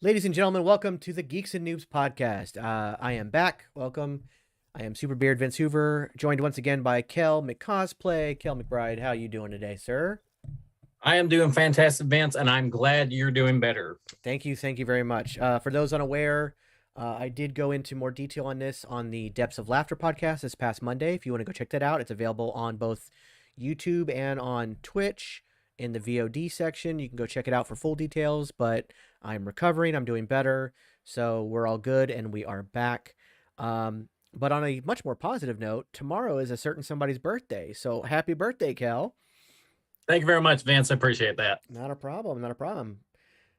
Ladies and gentlemen, welcome to the Geeks and Noobs podcast. I am back. Welcome. I am Super Beard Vince Hoover, joined once again by Kel McCosplay. Kel McBride, how you doing today, sir? I am doing fantastic, Vince, and I'm glad you're doing better. Thank you very much. For those unaware, I did go into more detail on this on the Depths of Laughter podcast this past Monday. If you want to go check that out, it's available on both YouTube and on Twitch in the VOD section. You can go check it out for full details, but I'm recovering. I'm doing better. So we're all good and we are back. But on a much more positive note, tomorrow is a certain somebody's birthday. So happy birthday, Kel. Thank you very much, Vince. I appreciate that. Not a problem. Not a problem.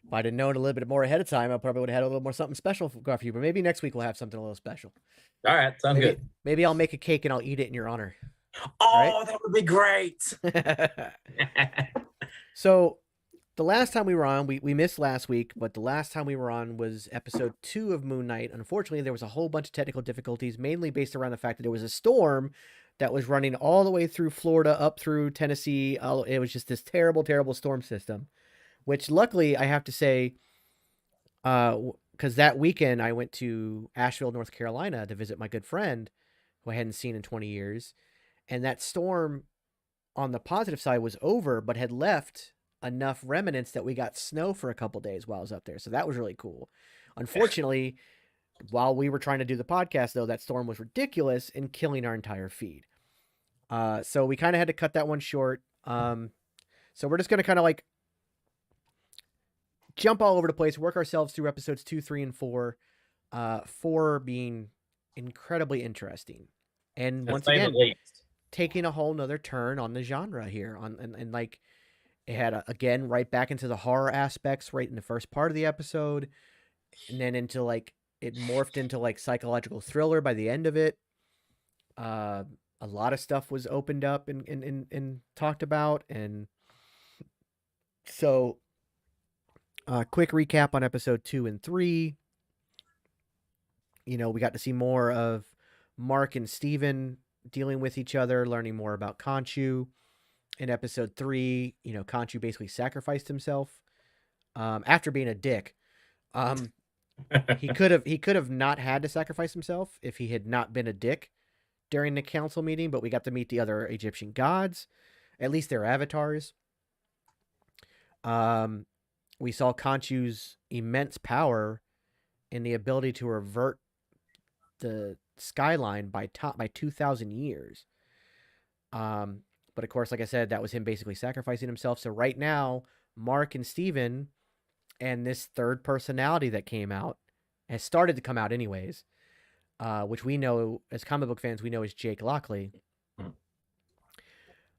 If I'd have known a little bit more ahead of time, I probably would have had a little more something special for you. But maybe next week we'll have something a little special. All right, sounds good. Maybe I'll make a cake and I'll eat it in your honor. Oh, right? That would be great. So the last time we were on, we missed last week, but the last time we were on was episode 2 of Moon Knight. Unfortunately, there was a whole bunch of technical difficulties, mainly based around the fact that there was a storm that was running all the way through Florida, up through Tennessee. It was just this terrible, terrible storm system, which luckily I have to say, because that weekend I went to Asheville, North Carolina to visit my good friend who I hadn't seen in 20 years. And that storm on the positive side was over, but had left enough remnants that we got snow for a couple days while I was up there. So that was really cool. Unfortunately, while we were trying to do the podcast, though, that storm was ridiculous in killing our entire feed. So we kind of had to cut that one short. So we're just going to kind of like jump all over the place, work ourselves through episodes 2, 3, and 4. 4 being incredibly interesting. And once again, taking a whole nother turn on the genre here. And like, it had, again, right back into the horror aspects right in the first part of the episode. And then into like, it morphed into like psychological thriller by the end of it. A lot of stuff was opened up and talked about. And so, quick recap on episode 2 and 3. You know, we got to see more of Mark and Steven dealing with each other, learning more about Khonshu. In episode 3, you know, Khonshu basically sacrificed himself after being a dick. He could have not had to sacrifice himself if he had not been a dick during the council meeting, but we got to meet the other Egyptian gods, at least their avatars. We saw Khonshu's immense power in the ability to revert the skyline by 2,000 years. But of course, like I said, that was him basically sacrificing himself. So right now, Mark and Steven and this third personality that came out has started to come out anyways, which we know as comic book fans, we know is Jake Lockley.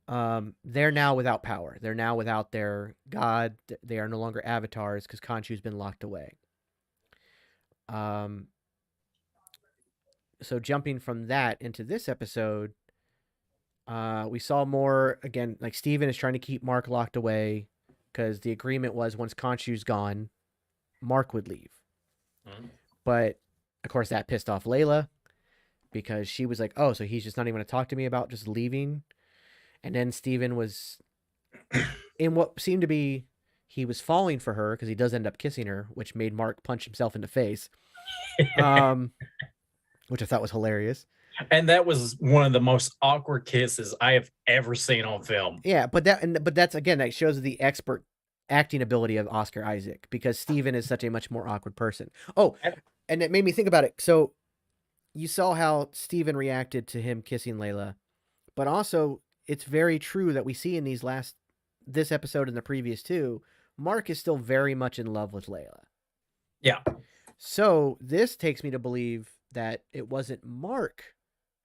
They're now without power. They're now without their god. They are no longer avatars because Khonshu's been locked away. So jumping from that into this episode, we saw more, again, like Steven is trying to keep Mark locked away because the agreement was once Khonshu's gone, Mark would leave. But, of course, that pissed off Layla because she was like, oh, so he's just not even going to talk to me about just leaving? And then Steven was in what seemed to be, he was falling for her because he does end up kissing her, which made Mark punch himself in the face, which I thought was hilarious. And that was one of the most awkward kisses I have ever seen on film. Yeah, but that's again, that shows the expert acting ability of Oscar Isaac because Steven is such a much more awkward person. Oh, and it made me think about it. So you saw how Steven reacted to him kissing Layla, but also it's very true that we see in this episode and the previous 2, Mark is still very much in love with Layla. Yeah. So this takes me to believe that it wasn't Mark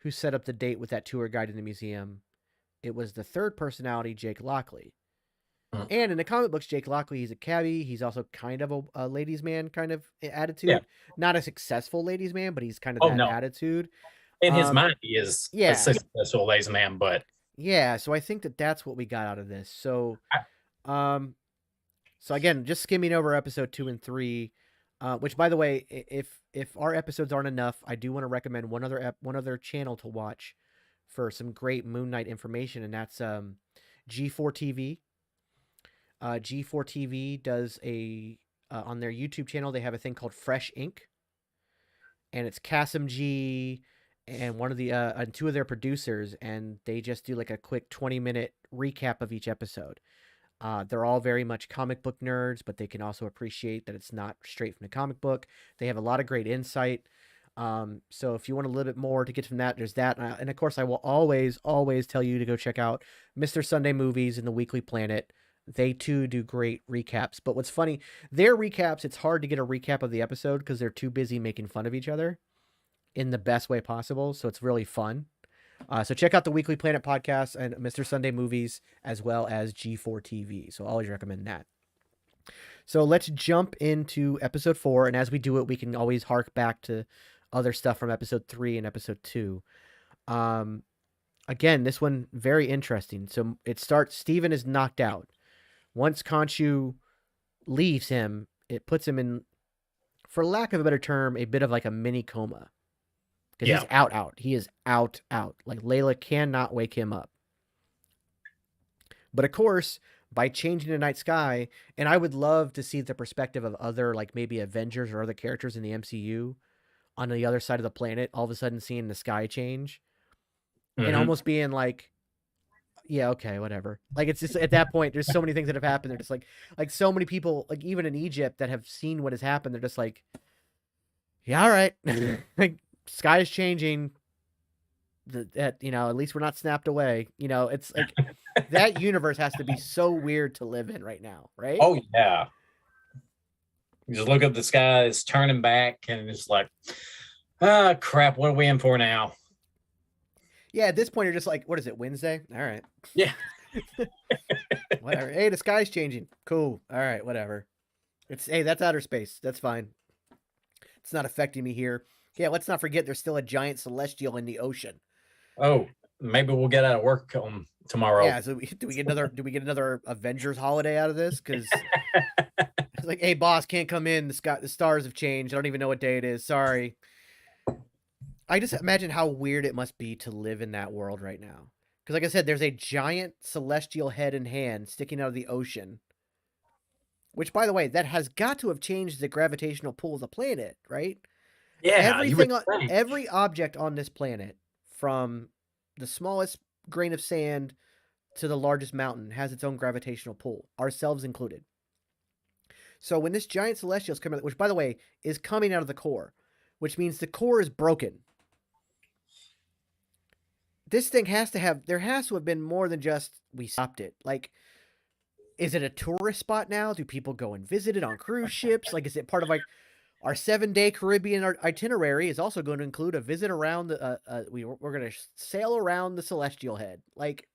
who set up the date with that tour guide in the museum. It was the third personality, Jake Lockley. And in the comic books, Jake Lockley, he's a cabbie. He's also kind of a ladies' man kind of attitude. Yeah. Not a successful ladies' man, but he's kind of attitude. In his mind, he is a successful ladies' man, but... Yeah, so I think that's what we got out of this. So, so again, just skimming over episode 2 and 3, which, by the way, if our episodes aren't enough, I do want to recommend one other channel to watch for some great Moon Knight information, and that's G4 TV. G4 TV does a on their YouTube channel. They have a thing called Fresh Ink, and it's Kasim G and one of the and two of their producers, and they just do like a quick 20-minute recap of each episode. They're all very much comic book nerds, but they can also appreciate that it's not straight from the comic book. They have a lot of great insight. So if you want a little bit more to get from that, there's that. And of course, I will always, always tell you to go check out Mr. Sunday Movies and the Weekly Planet. They too do great recaps. But what's funny, their recaps, it's hard to get a recap of the episode because they're too busy making fun of each other in the best way possible. So it's really fun. So check out the Weekly Planet podcast and Mr. Sunday Movies, as well as G4 TV. So I always recommend that. So let's jump into episode 4. And as we do it, we can always hark back to other stuff from episode 3 and episode 2. Again, this one, very interesting. So it starts, Steven is knocked out. Once Khonshu leaves him, it puts him in, for lack of a better term, a bit of like a mini coma. Because he's out. He is out. Like Layla cannot wake him up. But of course, by changing the night sky, and I would love to see the perspective of other, like maybe Avengers or other characters in the MCU on the other side of the planet, all of a sudden seeing the sky change and almost being like, yeah, okay, whatever. Like, it's just at that point, there's so many things that have happened. They're just like so many people, like even in Egypt, that have seen what has happened. They're just like, yeah, all right. Like, sky is changing. That, you know, at least we're not snapped away. You know, it's like that universe has to be so weird to live in right now, right? Oh yeah. You just look up the sky, it's turning back, and it's like, ah, crap, what are we in for now? Yeah, at this point, you're just like, what is it, Wednesday? All right. Yeah. Whatever. Hey, the sky's changing. Cool. All right, whatever. Hey, that's outer space. That's fine. It's not affecting me here. Yeah, let's not forget there's still a giant celestial in the ocean. Oh, maybe we'll get out of work tomorrow. Yeah, so do we get another Avengers holiday out of this? Because it's like, hey, boss, can't come in. The stars have changed. I don't even know what day it is. Sorry. I just imagine how weird it must be to live in that world right now. Because like I said, there's a giant celestial head and hand sticking out of the ocean. Which, by the way, that has got to have changed the gravitational pull of the planet, right? Yeah. Every object on this planet, from the smallest grain of sand to the largest mountain, has its own gravitational pull, ourselves included. So when this giant celestial is coming out, which, by the way, is coming out of the core, which means the core is broken. This thing there has to have been more than just we stopped it. Like, is it a tourist spot now? Do people go and visit it on cruise ships? Like, is it part of like our 7-day Caribbean itinerary is also going to include a visit around the, we're going to sail around the celestial head. Like,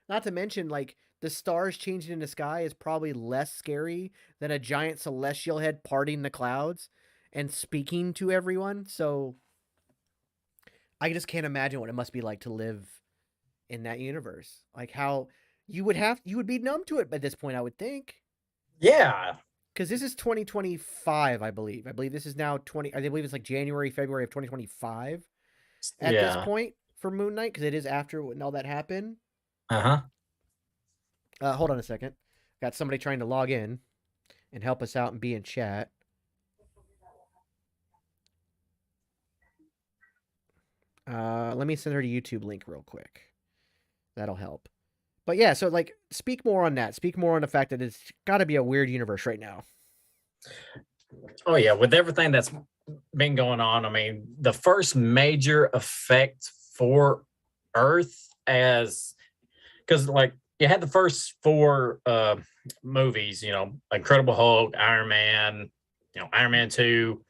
not to mention, like, the stars changing in the sky is probably less scary than a giant celestial head parting the clouds and speaking to everyone. So I just can't imagine what it must be like to live in that universe. Like, how you would be numb to it at this point, I would think. Yeah. Because this is 2025, I believe. I believe this is now I believe it's like January, February of 2025 at this point for Moon Knight, because it is after when all that happened. Hold on a second. Got somebody trying to log in and help us out and be in chat. Let me send her to YouTube link real quick. That'll help. But yeah, so like, speak more on that. Speak more on the fact that it's got to be a weird universe right now. Oh yeah, with everything that's been going on, I mean, the first major effect for Earth, as because like you had the first 4 movies, you know, Incredible Hulk, Iron Man, you know, Iron Man 2,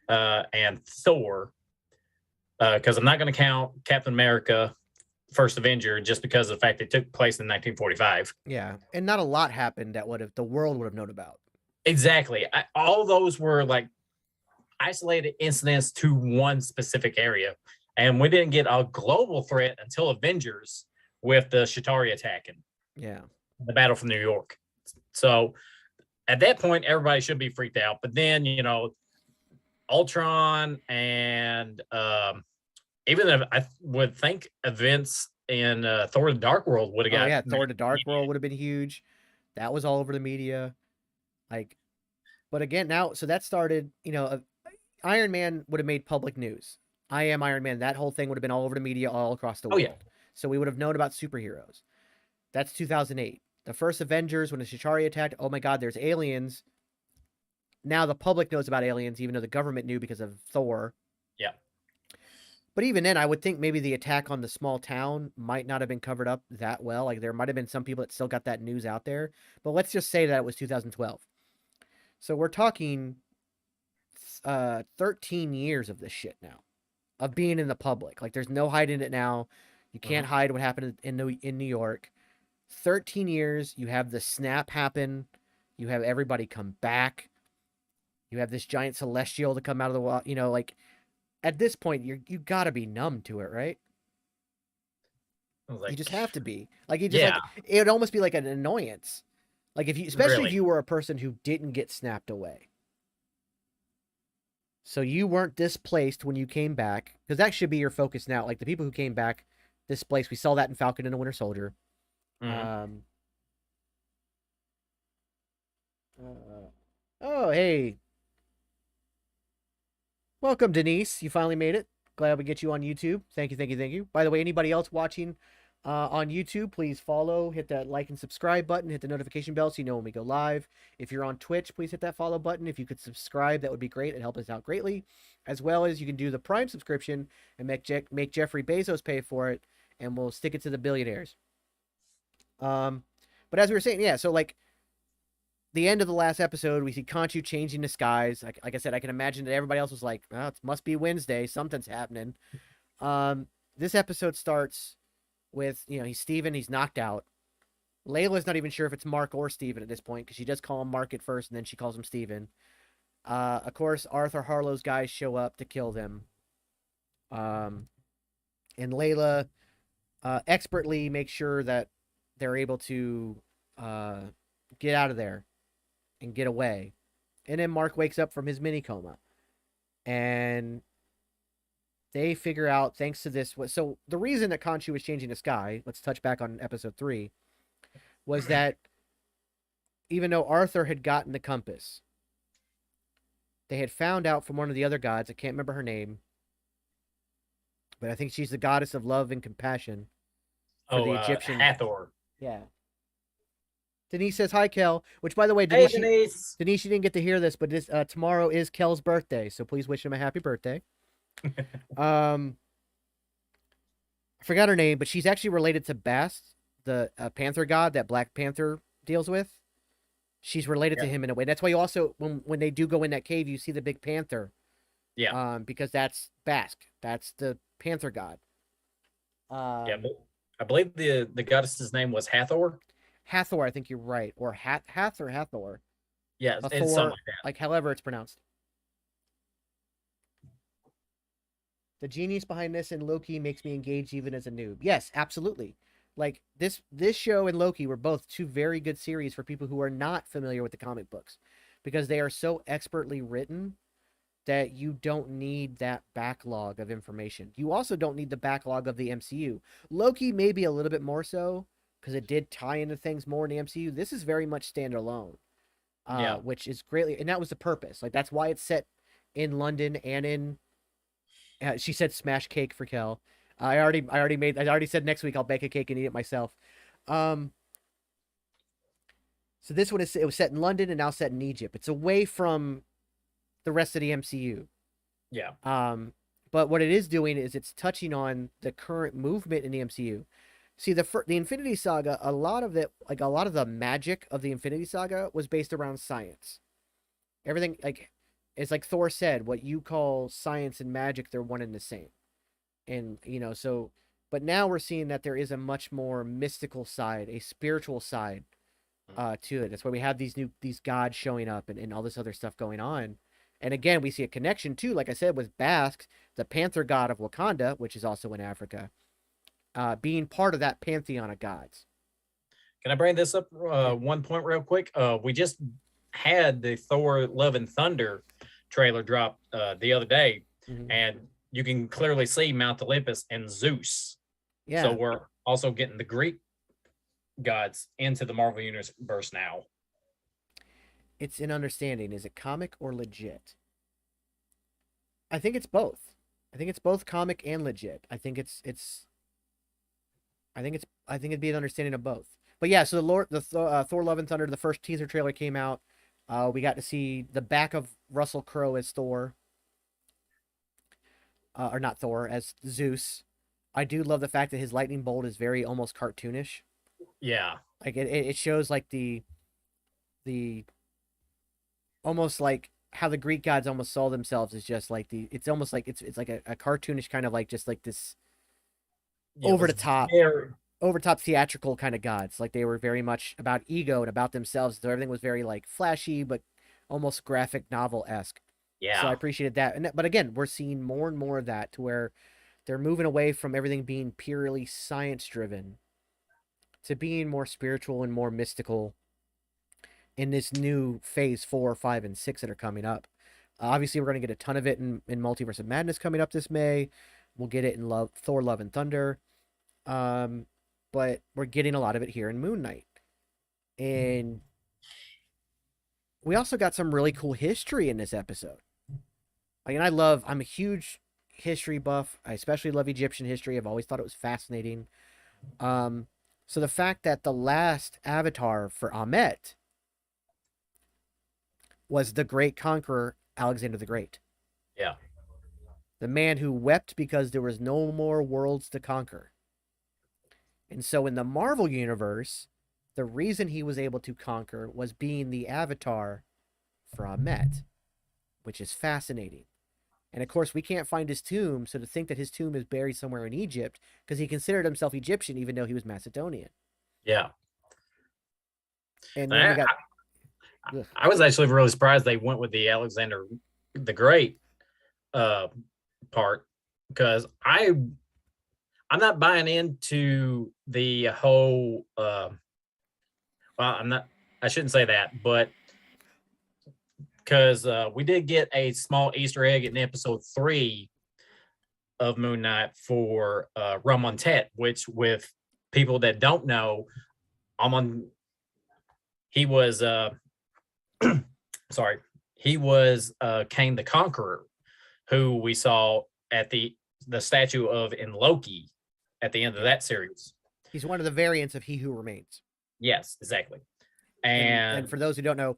and Thor. Because I'm not going to count Captain America, First Avenger, just because of the fact it took place in 1945. Yeah, and not a lot happened that the world would have known about. Exactly. All those were like isolated incidents to one specific area. And we didn't get a global threat until Avengers with the Chitauri attacking. Yeah. The Battle for New York. So at that point, everybody should be freaked out. But then, you know, Ultron and even if I would think events in Thor the Dark World would have got. Yeah, Thor the Dark World would have been huge. That was all over the media. Like, But again, now, so that started, Iron Man would have made public news. I am Iron Man. That whole thing would have been all over the media, all across the Oh world. yeah. So we would have known about superheroes. That's 2008. The first Avengers, when the Chitauri attacked, oh my God, there's aliens. Now the public knows about aliens, even though the government knew because of Thor. Yeah. But even then, I would think maybe the attack on the small town might not have been covered up that well. Like there might have been some people that still got that news out there. But let's just say that it was 2012. So we're talking 13 years of this shit now, of being in the public. Like there's no hiding it now. You can't hide what happened in New York. 13 years. You have the snap happen. You have everybody come back. You have this giant celestial to come out of the wall. Like at this point, you gotta be numb to it, right? I was like, You just have to be. Like you just yeah, like it would almost be like an annoyance. Like if you, especially if really. you were a person who didn't get snapped away. So you weren't displaced when you came back, because that should be your focus now. Like the people who came back displaced, we saw that in Falcon and the Winter Soldier. Mhm. Oh, hey, welcome, Denise. You finally made it. Glad we get you on YouTube. Thank you, thank you, thank you. By the way, anybody else watching on YouTube, please follow, hit that like and subscribe button, hit the notification bell so you know when we go live. If you're on Twitch, please hit that follow button. If you could subscribe, that would be great. It'd help us out greatly. As well as you can do the Prime subscription and make Jeffrey Bezos pay for it, and we'll stick it to the billionaires. But as we were saying, yeah, so like the end of the last episode, we see Khonshu changing disguise. Like I said, I can imagine that everybody else was like, "Oh, it must be Wednesday. Something's happening." This episode starts with he's Steven. He's knocked out. Layla's not even sure if it's Mark or Steven at this point because she does call him Mark at first, and then she calls him Steven. Of course, Arthur Harlow's guys show up to kill them. And Layla expertly makes sure that they're able to get out of there and get away. And then Mark wakes up from his mini coma. And they figure out, thanks to this. So the reason that Khonshu was changing the sky, let's touch back on episode 3, was that even though Arthur had gotten the compass, they had found out from one of the other gods, I can't remember her name, but I think she's the goddess of love and compassion for the Egyptian. Hathor. Yeah. Denise says hi, Kel. Which, by the way, Hey, Denise, you didn't get to hear this, but tomorrow is Kel's birthday, so please wish him a happy birthday. I forgot her name, but she's actually related to Bast, the panther god that Black Panther deals with. She's related to him in a way. That's why you also, when they do go in that cave, you see the big panther. Yeah. Because that's Basque. That's the panther god. Yeah, but I believe the goddess's name was Hathor. Hathor, I think you're right. Or Hath or Hathor. Yeah, Hathor, it's something like that. Like however it's pronounced. The genius behind this and Loki makes me engaged even as a noob. Yes, absolutely. Like this show and Loki were both two very good series for people who are not familiar with the comic books, because they are so expertly written that you don't need that backlog of information. You also don't need the backlog of the MCU. Loki maybe a little bit more so, because it did tie into things more in the MCU. This is very much standalone, which is greatly, and that was the purpose. Like that's why it's set in London and in. She said smash cake for Kel. I already said next week I'll bake a cake and eat it myself. So this one it was set in London and now set in Egypt. It's away from the rest of the MCU. Yeah. But what it is doing is it's touching on the current movement in the MCU. See, the Infinity Saga, a lot of the magic of the Infinity Saga was based around science. Everything, like, it's like Thor said, what you call science and magic, they're one and the same. And, so, but now we're seeing that there is a much more mystical side, a spiritual side to it. That's why we have these gods showing up and all this other stuff going on. And again, we see a connection too, like I said, with Basque, the panther god of Wakanda, which is also in Africa, being part of that pantheon of gods. Can I bring this up one point real quick? We just had the Thor Love and Thunder trailer drop the other day, and you can clearly see Mount Olympus and Zeus. Yeah. So we're also getting the Greek gods into the Marvel Universe now. It's an understanding. Is it comic or legit? I think it's both. I think it's both comic and legit. I think it'd be an understanding of both. But yeah, so Thor: Love and Thunder, the first teaser trailer came out. We got to see the back of Russell Crowe as Thor, or not Thor, as Zeus. I do love the fact that his lightning bolt is very almost cartoonish. Yeah. Like it shows like the almost like how the Greek gods almost saw themselves as just like it's almost like it's like a cartoonish kind of like just like this Yeah, it over was the top very, theatrical kind of gods. Like they were very much about ego and about themselves. So everything was very like flashy, but almost graphic novel esque. So I yeah, appreciated that. But again, we're seeing more and more of that to where they're moving away from everything being purely science driven to being more spiritual and more mystical in this new phase 4, 5, and 6 that are coming up. Obviously, we're going to get a ton of it in Multiverse of Madness coming up this May. We'll get it in Thor: Love and Thunder. Um, but we're getting a lot of it here in Moon Knight. And we also got some really cool history in this episode. Like, and I'm a huge history buff. I especially love Egyptian history. I've always thought it was fascinating. Um, so the fact that the last avatar for Amet was the great conqueror Alexander the Great, yeah, the man who wept because there was no more worlds to conquer. And so in the Marvel universe, the reason he was able to conquer was being the avatar for Amet, which is fascinating. And of course, we can't find his tomb, so to think that his tomb is buried somewhere in Egypt, because he considered himself Egyptian even though he was Macedonian. yeah. And then we I, got, ugh, I was actually really surprised they went with the Alexander the Great uh, part because I'm not buying into the whole. Well, I'm not. I shouldn't say that, but because we did get a small Easter egg in episode 3 of Moon Knight for Ramontet, which with people that don't know, Amon he was sorry, he was Kang the Conqueror, who we saw at the statue of in Loki at the end of yeah, that series. he's one of the variants of He Who Remains. Yes, exactly. And And for those who don't know,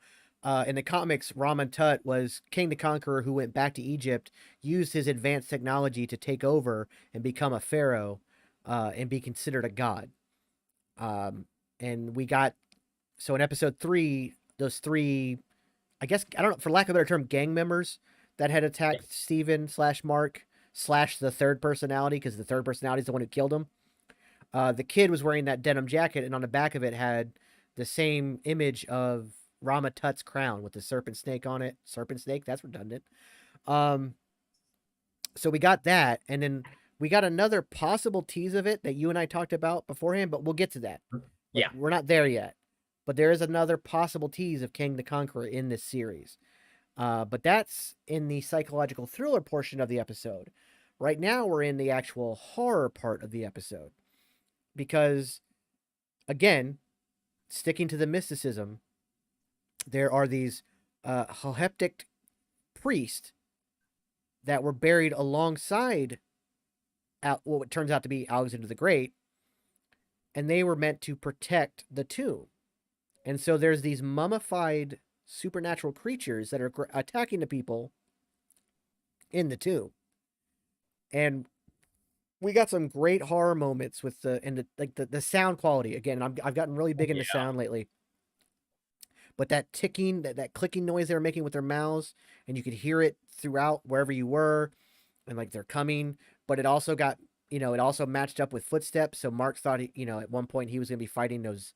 in the comics, Raman Tut was King the Conqueror who went back to Egypt, used his advanced technology to take over and become a pharaoh, and be considered a god. Um, and we got so in episode 3, those three, I guess I don't know, for lack of a better term, gang members that had attacked Steven slash Mark slash the third personality, because the third personality is the one who killed him. The kid was wearing that denim jacket, and on the back of it had the same image of Rama Tut's crown with the serpent snake on it. Serpent snake, that's redundant. Um, so we got that, and then we got another possible tease of it that you and I talked about beforehand, but we'll get to that. But yeah, we're not there yet. But there is another possible tease of King the Conqueror in this series. But that's in the psychological thriller portion of the episode. Right now, we're in the actual horror part of the episode. Because, again, sticking to the mysticism, there are these Hoheptic priests that were buried alongside what turns out to be Alexander the Great, and they were meant to protect the tomb. And so there's these mummified supernatural creatures that are attacking the people in the tomb. And we got some great horror moments with the sound quality. Again, I've gotten really big into yeah, sound lately. But that ticking, that clicking noise they were making with their mouths, and you could hear it throughout wherever you were, and like they're coming. But it also got, it also matched up with footsteps. So Mark thought, at one point he was going to be fighting those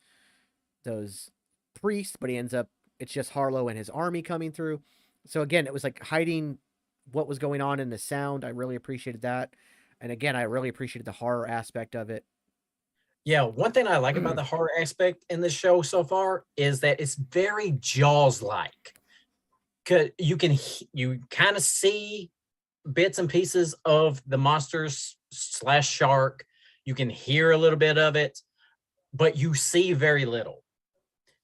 priests, but he ends up, it's just Harlow and his army coming through. So again, it was like hiding what was going on in the sound. I really appreciated that. And again, I really appreciated the horror aspect of it. yeah. One thing I like about the horror aspect in this show so far is that it's very Jaws like. Cause you kind of see bits and pieces of the monsters slash shark. You can hear a little bit of it, but you see very little.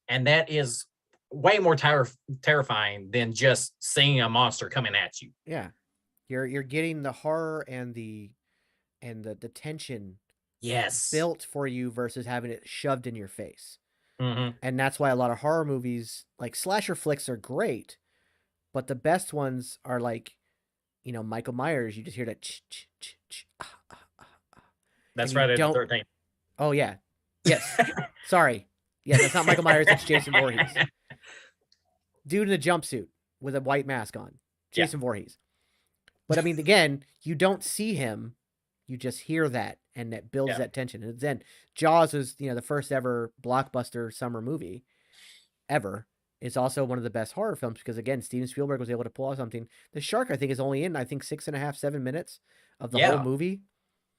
And that is way more terrifying than just seeing a monster coming at you. Yeah, you're getting the horror and the tension Yes. built for you versus having it shoved in your face. Hmm. And that's why a lot of horror movies, like slasher flicks, are great, but the best ones are like, Michael Myers. You just hear that and That's you Friday the don't. 13th. Oh yeah, yes. Sorry, yes, that's not Michael Myers. That's Jason Voorhees, dude in a jumpsuit with a white mask on. Yeah. Jason Voorhees. But I mean, again, you don't see him. You just hear that, and that builds Yeah. that tension. And then Jaws is, the first ever blockbuster summer movie ever. It's also one of the best horror films because, again, Steven Spielberg was able to pull off something. The shark, I think, is only in 6.5, 7 minutes of the whole Yeah. movie,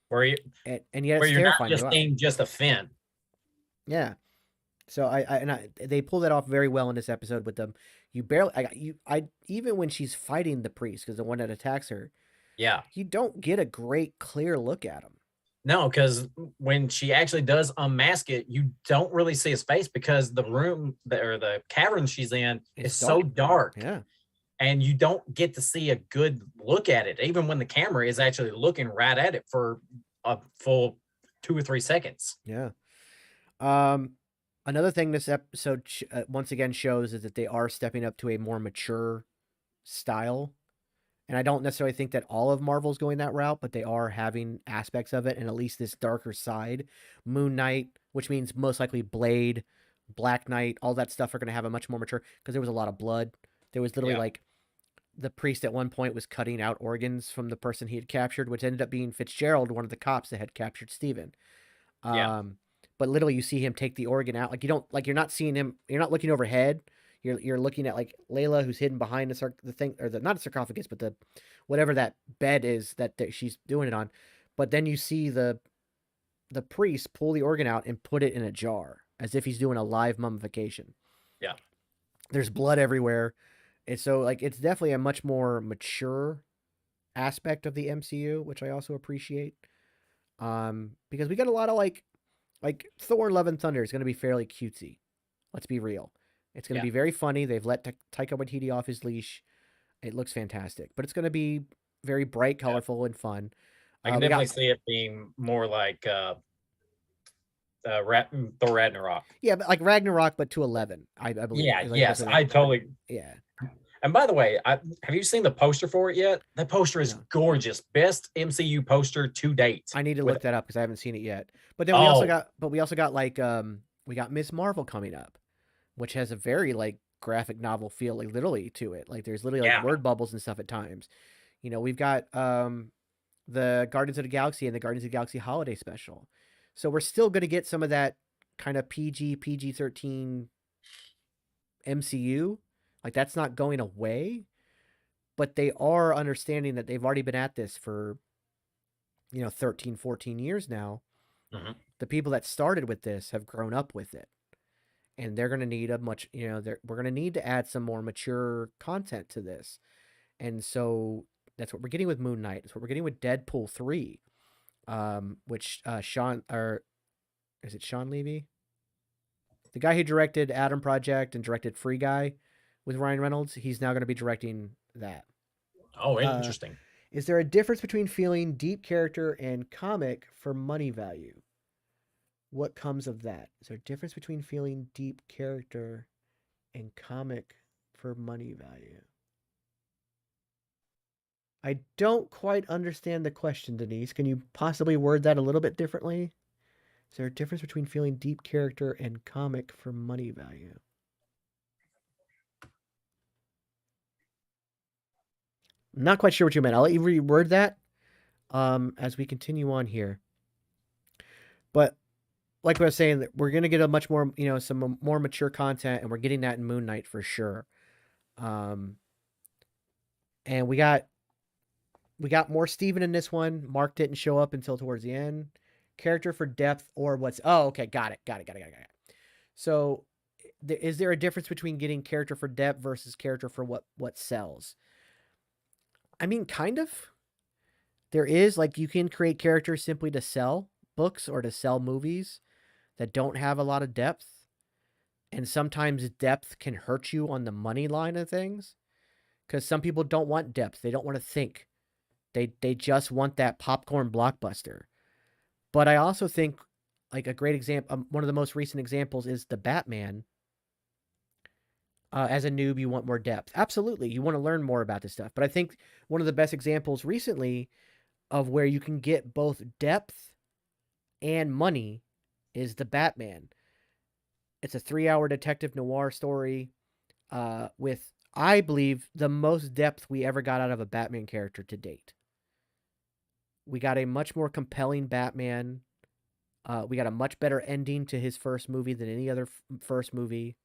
Where you and yet it's you're not terrifying. just seeing just a fin. Yeah. So they pull that off very well in this episode with them. You barely, I even when she's fighting the priest, because the one that attacks her, Yeah. you don't get a great clear look at him. No, because when she actually does unmask it, you don't really see his face because the room or the cavern she's in is so dark. Yeah. And you don't get to see a good look at it, even when the camera is actually looking right at it for a full 2 or 3 seconds. Yeah. Another thing this episode once again shows is that they are stepping up to a more mature style. And I don't necessarily think that all of Marvel's going that route, but they are having aspects of it, and at least this darker side. Moon Knight, which means most likely Blade, Black Knight, all that stuff are going to have a much more mature, because there was a lot of blood. There was literally like the priest at one point was cutting out organs from the person he had captured, which ended up being Fitzgerald, one of the cops that had captured Steven. But literally you see him take the organ out. Like you're not seeing him, you're not looking overhead. You're looking at like Layla, who's hidden behind the thing, or not a sarcophagus, but the whatever that bed is that she's doing it on. But then you see the priest pull the organ out and put it in a jar, as if he's doing a live mummification. Yeah, there's blood everywhere. And so it's definitely a much more mature aspect of the MCU, which I also appreciate. Because we got a lot of like Thor: Love and Thunder is going to be fairly cutesy. Let's be real. It's going to be very funny. They've let Taika Waititi off his leash. It looks fantastic, but it's going to be very bright, colorful, and fun. I can definitely see it being more like Thor Ragnarok. Yeah, but like Ragnarok, but to 11, I believe. Yeah, yes, I totally. Yeah. And by the way, have you seen the poster for it yet? That poster is gorgeous. Best MCU poster to date. I need to look that up because I haven't seen it yet. But then we also got like we got Miss Marvel coming up, which has a very like graphic novel feel, like literally to it. Like there's literally like word bubbles and stuff at times. We've got the Guardians of the Galaxy and the Guardians of the Galaxy holiday special. So we're still going to get some of that kind of PG-13 MCU. Like that's not going away, but they are understanding that they've already been at this for 13, 14 years now. Mm-hmm. The people that started with this have grown up with it, and they're going to need we're going to need to add some more mature content to this. And so that's what we're getting with Moon Knight. That's what we're getting with Deadpool 3, which Sean Levy? The guy who directed Adam Project and directed Free Guy with Ryan Reynolds, he's now going to be directing that. Oh, interesting. Is there a difference between feeling deep character and comic for money value? What comes of that? Is there a difference between feeling deep character and comic for money value? I don't quite understand the question, Denise. Can you possibly word that a little bit differently? Is there a difference between feeling deep character and comic for money value? I'm not quite sure what you meant. I'll let you reword that as we continue on here. But like I was saying, we're going to get a much more, some more mature content, and we're getting that in Moon Knight for sure. And we got more Steven in this one. Mark didn't show up until towards the end. Character for depth or what's... Oh, okay. Got it. So is there a difference between getting character for depth versus character for what sells? I mean, kind of. There is, like, you can create characters simply to sell books or to sell movies that don't have a lot of depth. And sometimes depth can hurt you on the money line of things, because some people don't want depth. They don't want to think. They just want that popcorn blockbuster. But I also think, like, a great example, one of the most recent examples is the Batman. As a noob, you want more depth. Absolutely, you want to learn more about this stuff. But I think one of the best examples recently of where you can get both depth and money is the Batman. It's a 3-hour detective noir story with, I believe, the most depth we ever got out of a Batman character to date. We got a much more compelling Batman. We got a much better ending to his first movie than any other first movie.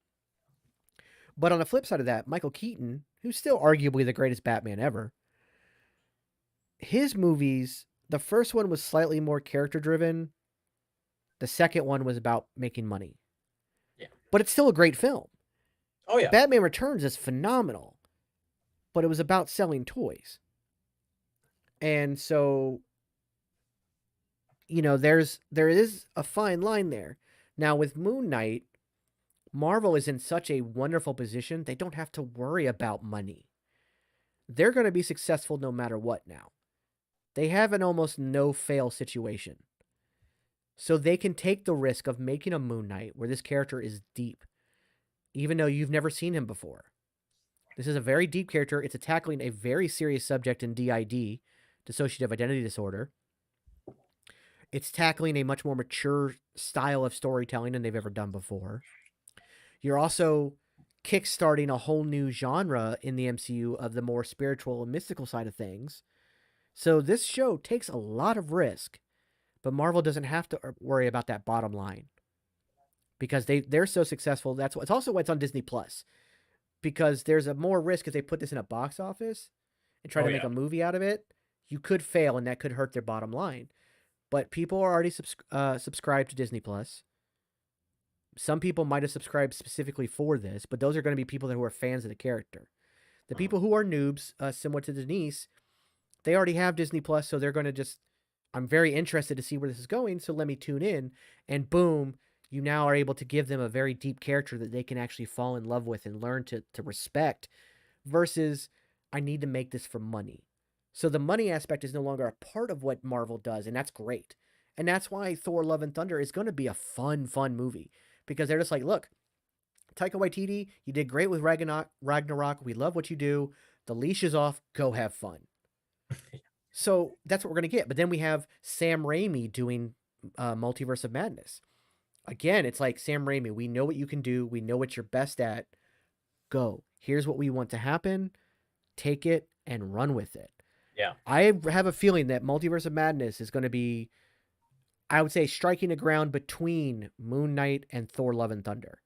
But on the flip side of that, Michael Keaton, who's still arguably the greatest Batman ever, his movies, the first one was slightly more character driven. The second one was about making money. Yeah. But it's still a great film. Oh yeah. Batman Returns is phenomenal, but it was about selling toys. And so, there is a fine line there. Now with Moon Knight, Marvel is in such a wonderful position, they don't have to worry about money. They're going to be successful no matter what now. They have an almost no-fail situation. So they can take the risk of making a Moon Knight where this character is deep, even though you've never seen him before. This is a very deep character. It's tackling a very serious subject in DID, dissociative identity disorder. It's tackling a much more mature style of storytelling than they've ever done before. You're also kickstarting a whole new genre in the MCU of the more spiritual and mystical side of things. So this show takes a lot of risk, but Marvel doesn't have to worry about that bottom line because they're so successful. It's also why it's on Disney Plus, because there's a more risk if they put this in a box office and try to make a movie out of it. You could fail, and that could hurt their bottom line. But people are already subscribed to Disney Plus. Some people might have subscribed specifically for this, but those are going to be people who are fans of the character. The people who are noobs, similar to Denise, they already have Disney Plus, so they're going to just, I'm very interested to see where this is going, so let me tune in. And boom, you now are able to give them a very deep character that they can actually fall in love with and learn to respect, versus, I need to make this for money. So the money aspect is no longer a part of what Marvel does, and that's great. And that's why Thor Love and Thunder is going to be a fun movie. Because they're just like, look, Taika Waititi, you did great with Ragnarok. We love what you do. The leash is off. Go have fun. So that's what we're going to get. But then we have Sam Raimi doing Multiverse of Madness. Again, it's like, Sam Raimi, we know what you can do. We know what you're best at. Go. Here's what we want to happen. Take it and run with it. Yeah. I have a feeling that Multiverse of Madness is going to be, I would say, striking a ground between Moon Knight and Thor Love and Thunder.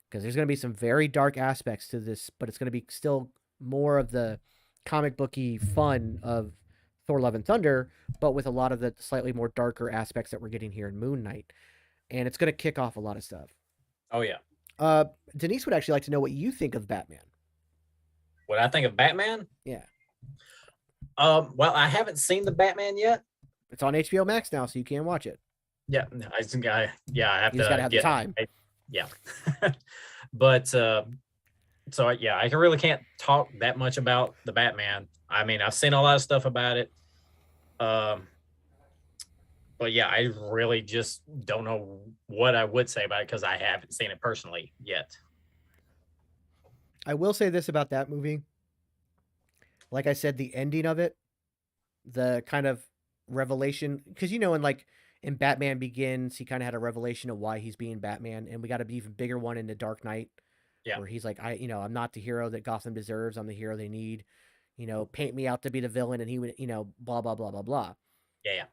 Because there's going to be some very dark aspects to this, but it's going to be still more of the comic booky fun of Thor Love and Thunder, but with a lot of the slightly more darker aspects that we're getting here in Moon Knight. And it's going to kick off a lot of stuff. Oh, yeah. Denise would actually like to know what you think of Batman. What I think of Batman? Yeah. Well, I haven't seen the Batman yet. It's on HBO Max now, so you can watch it. Yeah, I have You to. just gotta have the time. Yeah, but so yeah, I really can't talk that much about the Batman. I mean, I've seen a lot of stuff about it. But yeah, I really just don't know what I would say about it because I haven't seen it personally yet. I will say this about that movie. Like I said, the ending of it, the kind of revelation, because in Batman Begins, he kind of had a revelation of why he's being Batman, and we got an even bigger one in The Dark Knight, where he's like, I'm not the hero that Gotham deserves. I'm the hero they need. Paint me out to be the villain, and he would, blah blah blah blah blah. Yeah.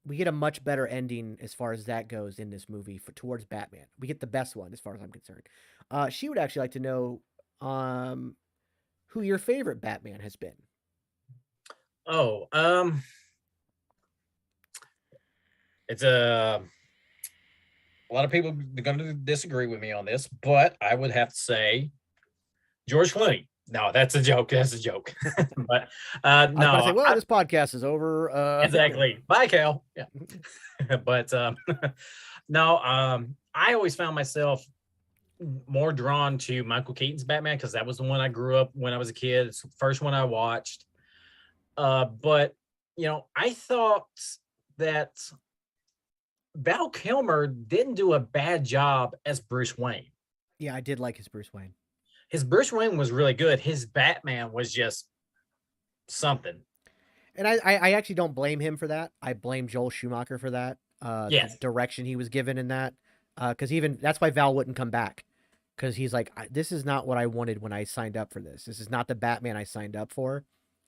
We get a much better ending as far as that goes in this movie towards Batman. We get the best one as far as I'm concerned. She would actually like to know who your favorite Batman has been. Oh, it's a lot of people are going to disagree with me on this, but I would have to say George Clooney. No, that's a joke. That's a joke. But no, this podcast is over. Exactly. Bye, Cal. Yeah. But No, I always found myself more drawn to Michael Keaton's Batman because that was the one I grew up when I was a kid. It's the first one I watched. But I thought that Val Kilmer didn't do a bad job as Bruce Wayne. Yeah, I did like his Bruce Wayne. His Bruce Wayne was really good. His Batman was just something. And I actually don't blame him for that. I blame Joel Schumacher for that. The Yes. direction he was given in that. Because even that's why Val wouldn't come back. Because he's like, this is not what I wanted when I signed up for this. This is not the Batman I signed up for.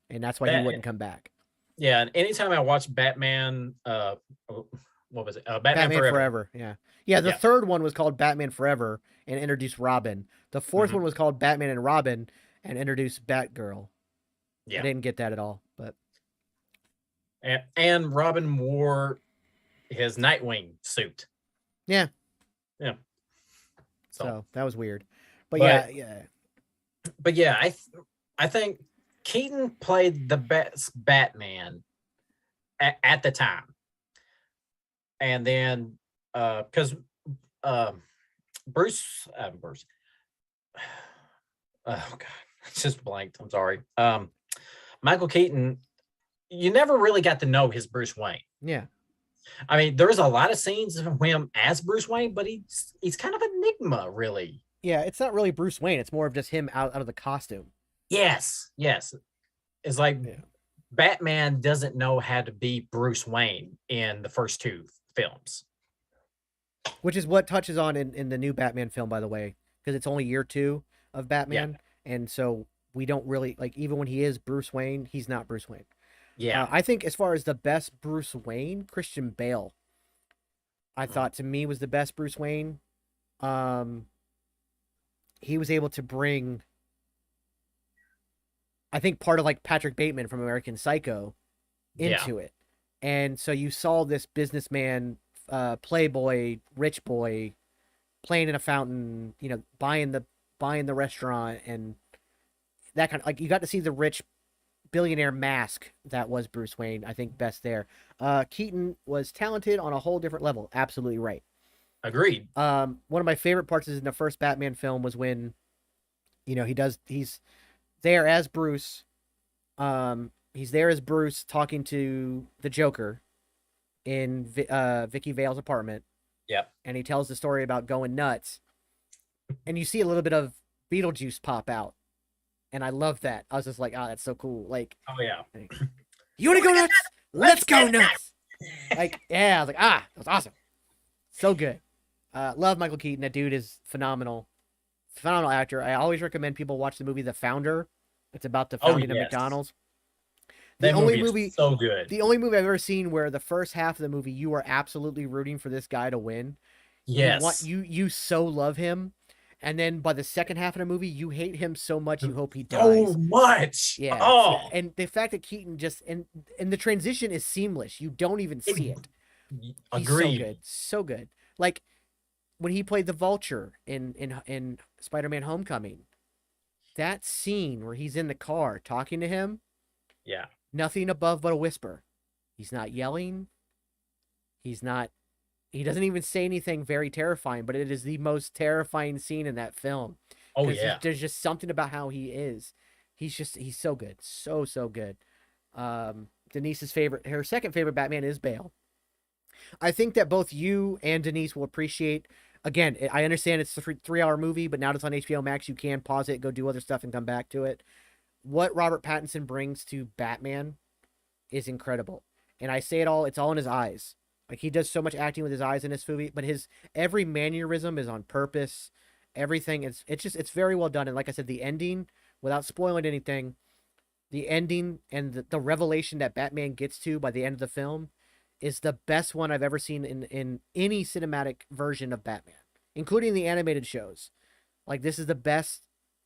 And that's why he wouldn't come back. Yeah, and anytime I watch Batman, what was it? Batman Forever. Yeah. Yeah, the third one was called Batman Forever and introduced Robin. The fourth one was called Batman and Robin and introduced Batgirl. Yeah. I didn't get that at all, but and Robin wore his Nightwing suit. Yeah. Yeah. So that was weird. But yeah. But yeah, I think Keaton played the best Batman at the time. And then because Bruce oh god, it's just blanked. I'm sorry. Michael Keaton, you never really got to know his Bruce Wayne. Yeah. I mean, there's a lot of scenes of him as Bruce Wayne, but he's kind of an enigma, really. Yeah, it's not really Bruce Wayne. It's more of just him out of the costume. Yes. It's like Batman doesn't know how to be Bruce Wayne in the first two films. Which is what touches on in the new Batman film, by the way, because it's only year 2 of Batman. Yeah. And so we don't really, like, even when he is Bruce Wayne, he's not Bruce Wayne. Yeah. I think as far as the best Bruce Wayne, Christian Bale, I thought to me was the best Bruce Wayne. He was able to bring, I think, part of like Patrick Bateman from American Psycho into it. And so you saw this businessman, playboy, rich boy, playing in a fountain, buying the restaurant, and that kind of, like, you got to see the rich billionaire mask that was Bruce Wayne. I think best there. Keaton was talented on a whole different level. Absolutely right. Agreed. One of my favorite parts is in the first Batman film was when, he's there as Bruce. He's there as Bruce talking to the Joker in Vicky Vale's apartment. Yep. And he tells the story about going nuts. And you see a little bit of Beetlejuice pop out. And I love that. I was just like, that's so cool. Like, oh yeah. You want to go nuts? Let's go nuts. Like, yeah, I was like, that was awesome. So good. Love Michael Keaton. That dude is phenomenal. Phenomenal actor. I always recommend people watch the movie The Founder. It's about the founding of McDonald's. The only movie so good. The only movie I've ever seen where the first half of the movie you are absolutely rooting for this guy to win. Yes. You so love him. And then by the second half of the movie, you hate him so much you hope he dies. So much. Yeah. Oh. And the fact that Keaton just and the transition is seamless. You don't even see it. Agreed. He's so good. So good. Like when he played the Vulture in Spider-Man Homecoming. That scene where he's in the car talking to him. Yeah. Nothing above but a whisper. He's not yelling. He doesn't even say anything very terrifying, but it is the most terrifying scene in that film. Oh yeah. There's just something about how he is. He's so good. So good. Denise's her second favorite Batman is Bale. I think that both you and Denise will appreciate, again, I understand it's a 3-hour movie, but now that it's on HBO Max, you can pause it, go do other stuff and come back to it. What Robert Pattinson brings to Batman is incredible. And I say it's all in his eyes. Like, he does so much acting with his eyes in this movie, but his every mannerism is on purpose. Everything it's very well done. And like I said, the ending, without spoiling anything, the ending and the revelation that Batman gets to by the end of the film is the best one I've ever seen in any cinematic version of Batman, including the animated shows. Like, this is the best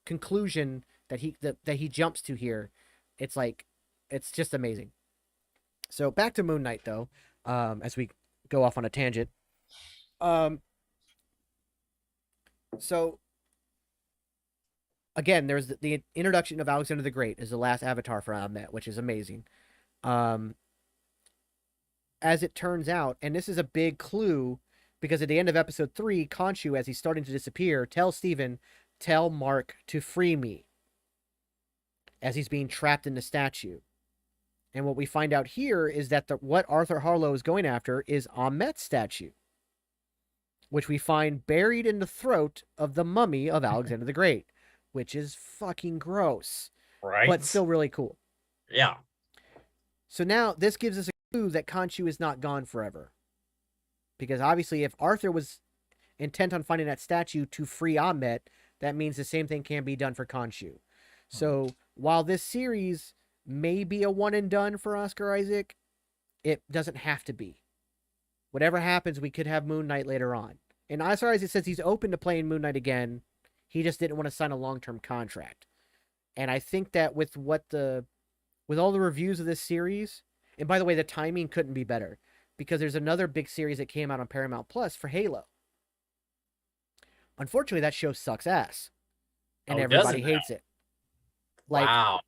conclusion that he jumps to here. It's just amazing. So back to Moon Knight though. As we go off on a tangent. So again, there's the introduction of Alexander the Great as the last Avatar for Ahmet, which is amazing. As it turns out, and this is a big clue Because at the end of episode 3, Khonshu, as he's starting to disappear, tells Steven, tell Mark to free me, as he's being trapped in the statue. And what we find out here is that what Arthur Harlow is going after is Ahmet's statue, which we find buried in the throat of the mummy of Alexander the Great, which is fucking gross, Right. but still really cool. Yeah. So now this gives us a clue that Khonshu is not gone forever. Because obviously if Arthur was intent on finding that statue to free Ahmet, that means the same thing can be done for Khonshu. So while this series may be a one and done for Oscar Isaac, it doesn't have to be. Whatever happens, we could have Moon Knight later on. And Oscar Isaac says he's open to playing Moon Knight again. He just didn't want to sign a long-term contract. And I think that with all the reviews of this series, and by the way, the timing couldn't be better, because there's another big series that came out on Paramount Plus for Halo. Unfortunately, that show sucks ass, and everybody hates it. Like, wow.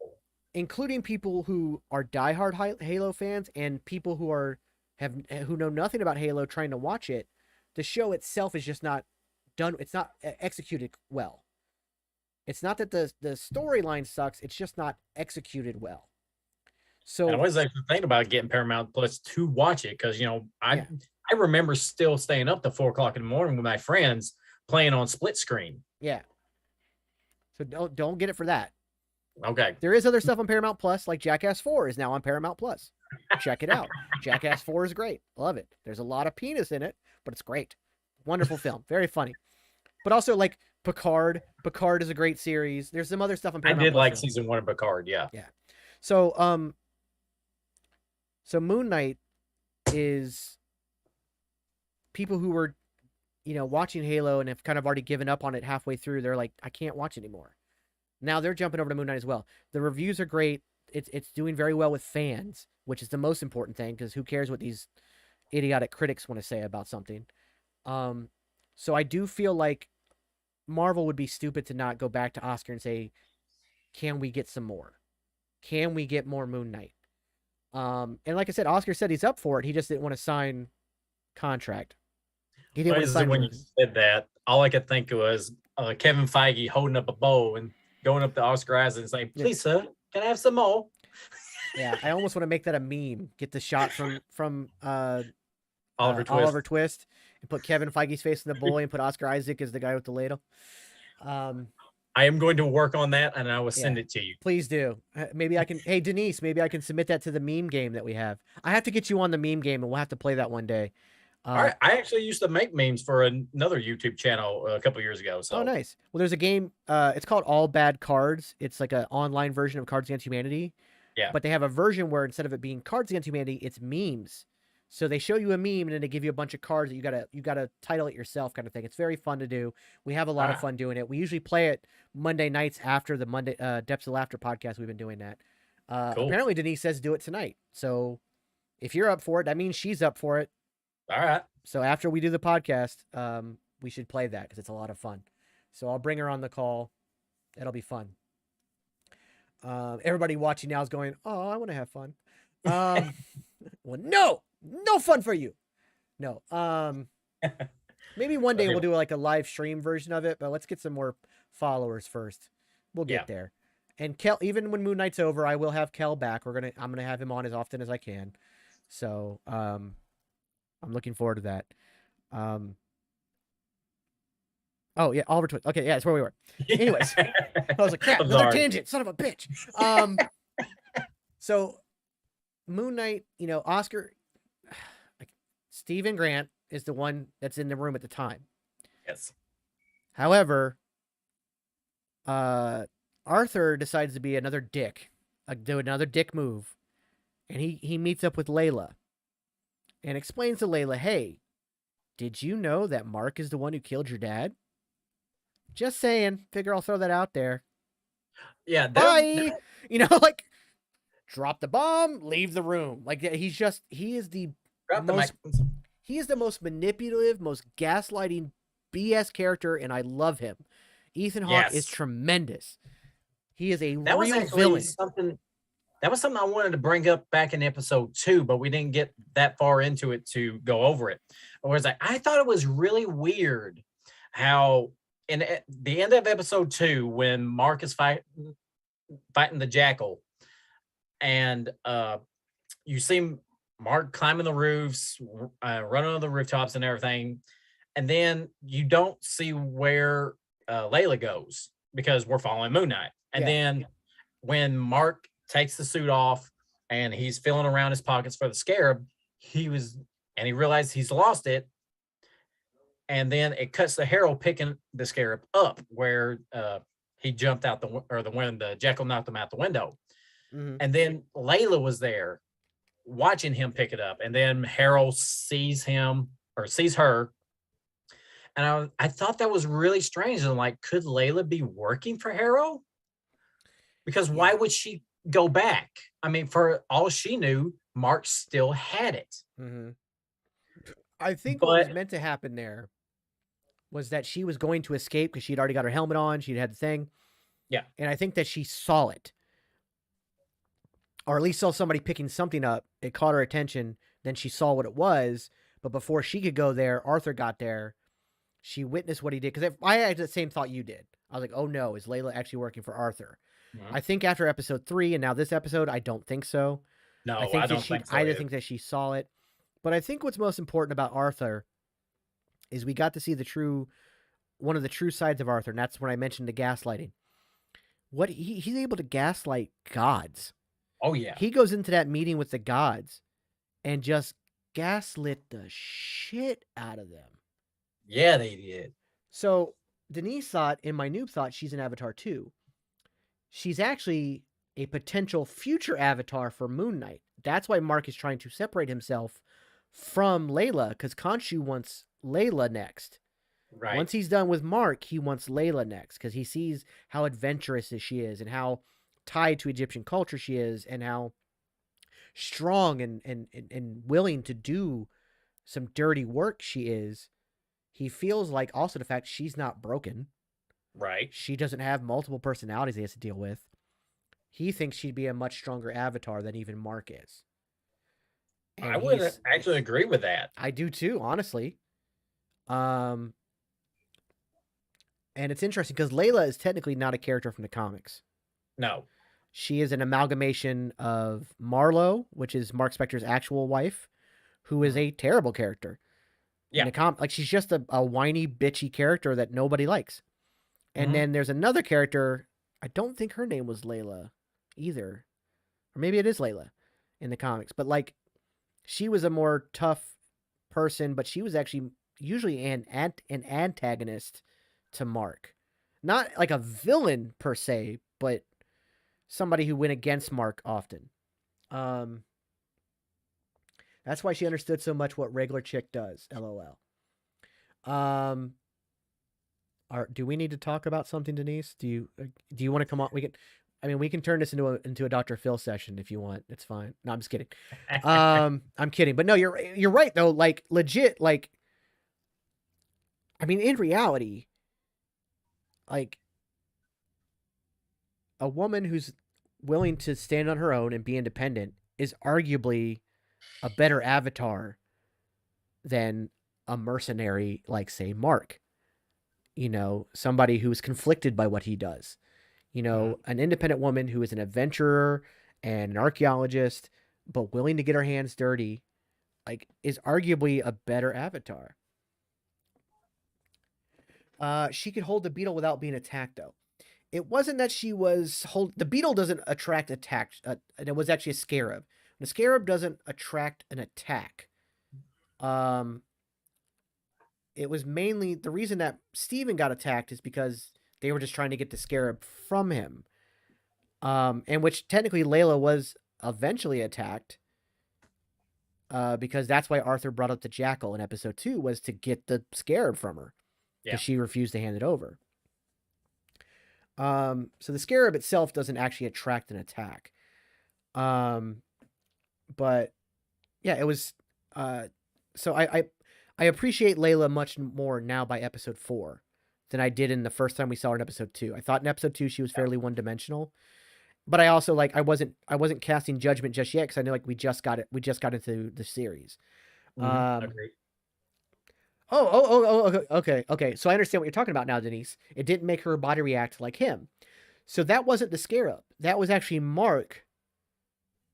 Including people who are diehard Halo fans and people who know nothing about Halo trying to watch it. The show itself is just not done. It's not executed well. It's not that the storyline sucks. It's just not executed well. So I was actually thinking about getting Paramount Plus to watch it because I remember still staying up to 4 o'clock in the morning with my friends playing on split screen. Yeah. So don't get it for that. Okay. There is other stuff on Paramount Plus, like Jackass 4 is now on Paramount Plus. Check it out. Jackass 4 is great. Love it. There's a lot of penis in it, but it's great. Wonderful film. Very funny. But also like Picard. Picard is a great series. There's some other stuff on Paramount I did Plus like season 1 of Picard, yeah. Yeah. So Moon Knight is people who were, watching Halo and have kind of already given up on it halfway through. They're like, I can't watch anymore. Now they're jumping over to Moon Knight as well. The reviews are great. It's doing very well with fans, which is the most important thing, because who cares what these idiotic critics want to say about something. So I do feel like Marvel would be stupid to not go back to Oscar and say, can we get some more? Can we get more Moon Knight? And like I said, Oscar said he's up for it. He just didn't want to sign contract. He didn't want to sign. When you said that, all I could think was Kevin Feige holding up a bowl and going up to Oscar Isaac and saying, "Please, sir, can I have some more?" Yeah, I almost want to make that a meme. Get the shot from Oliver Twist and put Kevin Feige's face in the bowl and put Oscar Isaac as the guy with the ladle. I am going to work on that, and I will send it to you. Please do. Maybe I can. Hey, Denise, maybe I can submit that to the meme game that we have. I have to get you on the meme game, and we'll have to play that one day. I actually used to make memes for another YouTube channel a couple years ago. So. Oh, nice. Well, there's a game. It's called All Bad Cards. It's like an online version of Cards Against Humanity. Yeah. But they have a version where instead of it being Cards Against Humanity, it's memes. So they show you a meme and then they give you a bunch of cards that you gotta title it yourself, kind of thing. It's very fun to do. We have a lot of fun doing it. We usually play it Monday nights after the Monday Depths of Laughter podcast. We've been doing that. Cool. Apparently Denise says do it tonight. So if you're up for it, that means she's up for it. All right. So after we do the podcast, we should play that because it's a lot of fun. So I'll bring her on the call. It'll be fun. Everybody watching now is going, oh, I want to have fun. Well, no fun for you. No. Maybe one day we'll do like a live stream version of it, but let's get some more followers first. We'll get there. And Kel, even when Moon Knight's over, I will have Kel back. I'm gonna have him on as often as I can. So I'm looking forward to that. Oh yeah, Oliver Twist. Okay, yeah, that's where we were. Anyways, I was like, crap, another tangent, son of a bitch. So Moon Knight, Oscar, Stephen Grant is the one that's in the room at the time. Yes. However, Arthur decides to be another dick, do another dick move, and he meets up with Layla and explains to Layla, hey, did you know that Mark is the one who killed your dad? Just saying. Figure I'll throw that out there. Yeah. Bye. Like, drop the bomb, leave the room. Like, he is the most manipulative, most gaslighting BS character, and I love him. Ethan Hawke is tremendous. He is a real villain. that was something I wanted to bring up back in episode 2, but we didn't get that far into it to go over it. Whereas I thought it was really weird how in the end of episode 2, when Mark is fighting the jackal, and you see Mark climbing the roofs, running on the rooftops and everything, and then you don't see where Layla goes because we're following Moon Knight. And then when Mark takes the suit off and he's feeling around his pockets for the scarab, he realized he's lost it. And then it cuts to Harold picking the scarab up where he jumped out the jackal knocked him out the window. Mm-hmm. And then Layla was there watching him pick it up. And then Harold sees her. And I thought that was really strange. And like, could Layla be working for Harold? Because why would she go back? I mean, for all she knew, Mark still had it. Mm-hmm. I think what was meant to happen there was that she was going to escape because she'd already got her helmet on. She'd had the thing. Yeah. And I think that she saw it. Or at least saw somebody picking something up. It caught her attention. Then she saw what it was. But before she could go there, Arthur got there. She witnessed what he did. Because I had the same thought you did. I was like, oh no, is Layla actually working for Arthur? Mm-hmm. I think after episode 3 and now this episode, I don't think so. No, I don't think so. I just think that she saw it. But I think what's most important about Arthur is we got to see one of the true sides of Arthur. And that's when I mentioned the gaslighting. He's able to gaslight gods. Oh, yeah. He goes into that meeting with the gods and just gaslit the shit out of them. Yeah, they did. So Denise thought, in my noob thought, she's an Avatar too. She's actually a potential future Avatar for Moon Knight. That's why Mark is trying to separate himself from Layla, because Khonshu wants Layla next. Right. Once he's done with Mark, he wants Layla next, because he sees how adventurous she is and how tied to Egyptian culture she is and how strong and willing to do some dirty work she is. He feels like also the fact she's not broken. Right. She doesn't have multiple personalities he has to deal with. He thinks she'd be a much stronger Avatar than even Mark is. And I would actually agree with that. I do too, honestly. And it's interesting because Layla is technically not a character from the comics. No. She is an amalgamation of Marlo, which is Mark Spector's actual wife, who is a terrible character. Yeah. Like she's just a whiny, bitchy character that nobody likes. And then there's another character, I don't think her name was Layla either. Or maybe it is Layla in the comics. But like, she was a more tough person, but she was actually usually an antagonist to Mark. Not like a villain per se, but somebody who went against Mark often. That's why she understood so much what regular chick does. LOL. Do we need to talk about something, Denise? Do you want to come on? We can turn this into a Dr. Phil session if you want. It's fine. No, I'm just kidding. I'm kidding. But no, you're right though. Like legit. Like, I mean, in reality, like a woman who's willing to stand on her own and be independent is arguably a better Avatar than a mercenary like, say, Mark. You know, somebody who's conflicted by what he does. You know, an independent woman who is an adventurer and an archaeologist, but willing to get her hands dirty, like, is arguably a better Avatar. She could hold the beetle without being attacked, though. It wasn't that she was the beetle doesn't attract attack. It was actually a scarab. The scarab doesn't attract an attack. It was mainly the reason that Steven got attacked is because they were just trying to get the scarab from him. And which technically Layla was eventually attacked. Because that's why Arthur brought up the jackal in episode 2 was to get the scarab from her. Because she refused to hand it over. So the scarab itself doesn't actually attract an attack. But yeah, it was, so I appreciate Layla much more now by episode 4 than I did in the first time we saw her in episode 2. I thought in episode 2 she was fairly one-dimensional. but I also like I wasn't casting judgment just yet because I know like we just got into the series. Um, Agreed. okay. So I understand what you're talking about now, Denise. It didn't make her body react like him. So that wasn't the scarab. That was actually Mark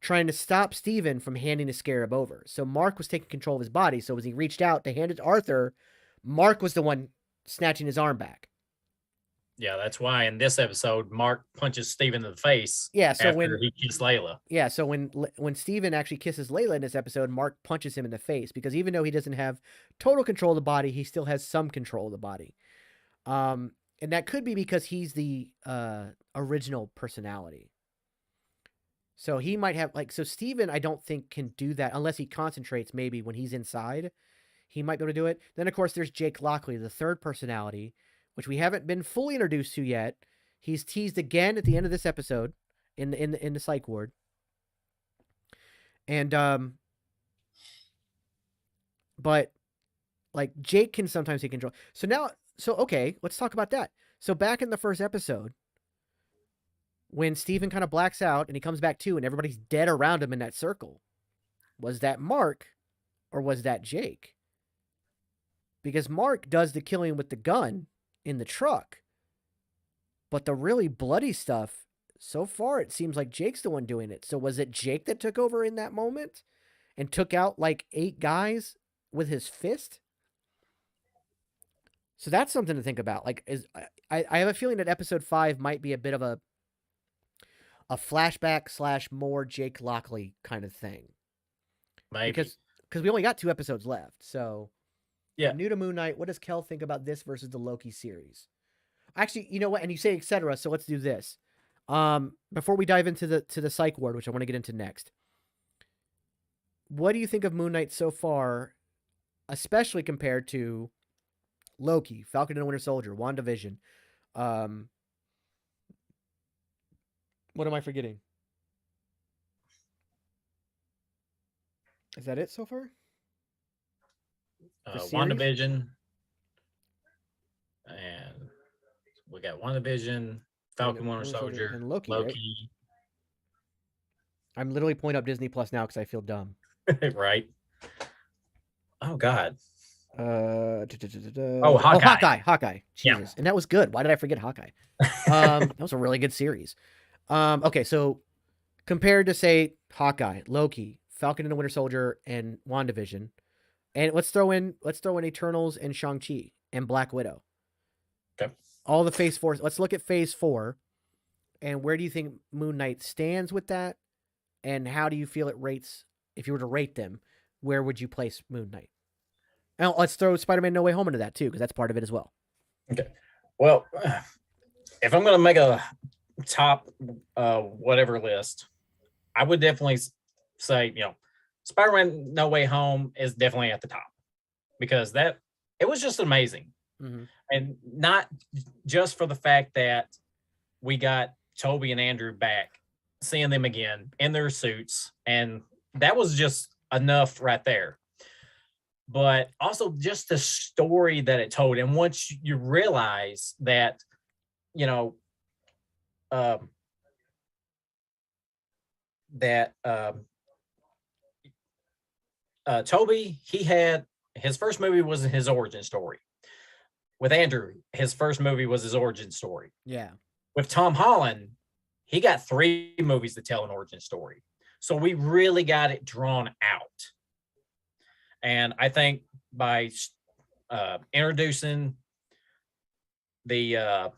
trying to stop Steven from handing the scarab over. So Mark was taking control of his body. So as he reached out to hand it to Arthur, Mark was the one snatching his arm back. Yeah, that's why in this episode, Mark punches Steven in the face Yeah. So after when he kissed Layla. yeah, so when Steven actually kisses Layla in this episode, Mark punches him in the face because even though he doesn't have total control of the body, he still has some control of the body. And that could be because he's the original personality. So he might have like so Steven I don't think can do that unless he concentrates maybe when he's inside. He might be able to do it. Then of course there's Jake Lockley, the third personality, which we haven't been fully introduced to yet. He's teased again at the end of this episode in the psych ward. And but like Jake can sometimes take control. So okay, let's talk about that. So back in the first episode, when Steven kind of blacks out and he comes back too and everybody's dead around him in that circle, was that Mark or was that Jake? Because Mark does the killing with the gun in the truck. But the really bloody stuff, so far it seems like Jake's the one doing it. So was it Jake that took over in that moment and took out like 8 guys with his fist? So that's something to think about. Like, I have a feeling that episode 5 might be a bit of a flashback / more Jake Lockley kind of thing. Maybe. Because we only got 2 episodes left. So yeah, new to Moon Knight. What does Kel think about this versus the Loki series? Actually, you know what? And you say etc. So let's do this. Before we dive into the psych ward, which I want to get into next. What do you think of Moon Knight so far, especially compared to Loki, Falcon and the Winter Soldier, WandaVision? What am I forgetting? Is that it so far? WandaVision, and we got WandaVision, Falcon, Winter Soldier, and Loki. Loki. Right? I'm literally pulling up Disney Plus now because I feel dumb. Right. Oh God. Oh, Hawkeye. Jesus, yeah. And that was good. Why did I forget Hawkeye? That was a really good series. Okay, so compared to say Hawkeye, Loki, Falcon and the Winter Soldier, and WandaVision, and let's throw in Eternals and Shang-Chi and Black Widow. Okay. All the Phase 4. Let's look at Phase 4, and where do you think Moon Knight stands with that? And how do you feel it rates? If you were to rate them, where would you place Moon Knight? Now, let's throw Spider-Man No Way Home into that too, because that's part of it as well. Okay. Well, if I'm going to make a top whatever list, I would definitely say, Spider-Man No Way Home is definitely at the top because it was just amazing. Mm-hmm. And not just for the fact that we got Toby and Andrew back, seeing them again in their suits, and that was just enough right there. But also just the story that it told. And once you realize that, Toby, he had his first movie was his origin story. With Andrew, his first movie was his origin story. Yeah. With Tom Holland, he got 3 movies to tell an origin story. So we really got it drawn out. And I think by introducing the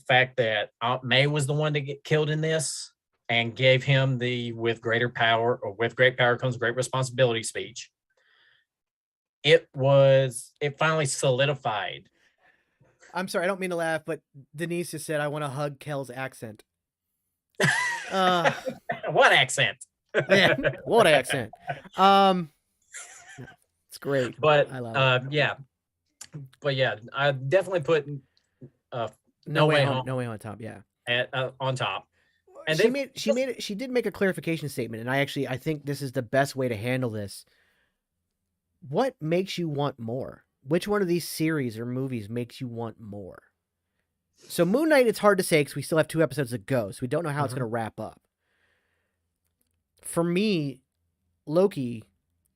fact that Aunt May was the one to get killed in this and gave him the with great power comes great responsibility speech, it finally solidified. I'm sorry, I don't mean to laugh, but Denise just said, I want to hug Kel's accent. What accent? Yeah, what accent? It's great. But I love it. Yeah. But yeah, I definitely put No Way Home on top, yeah. On top. And she did make a clarification statement, and I think this is the best way to handle this. What makes you want more? Which one of these series or movies makes you want more? So Moon Knight, it's hard to say because we still have 2 episodes to go, so we don't know how it's Mhm. going to wrap up. For me, Loki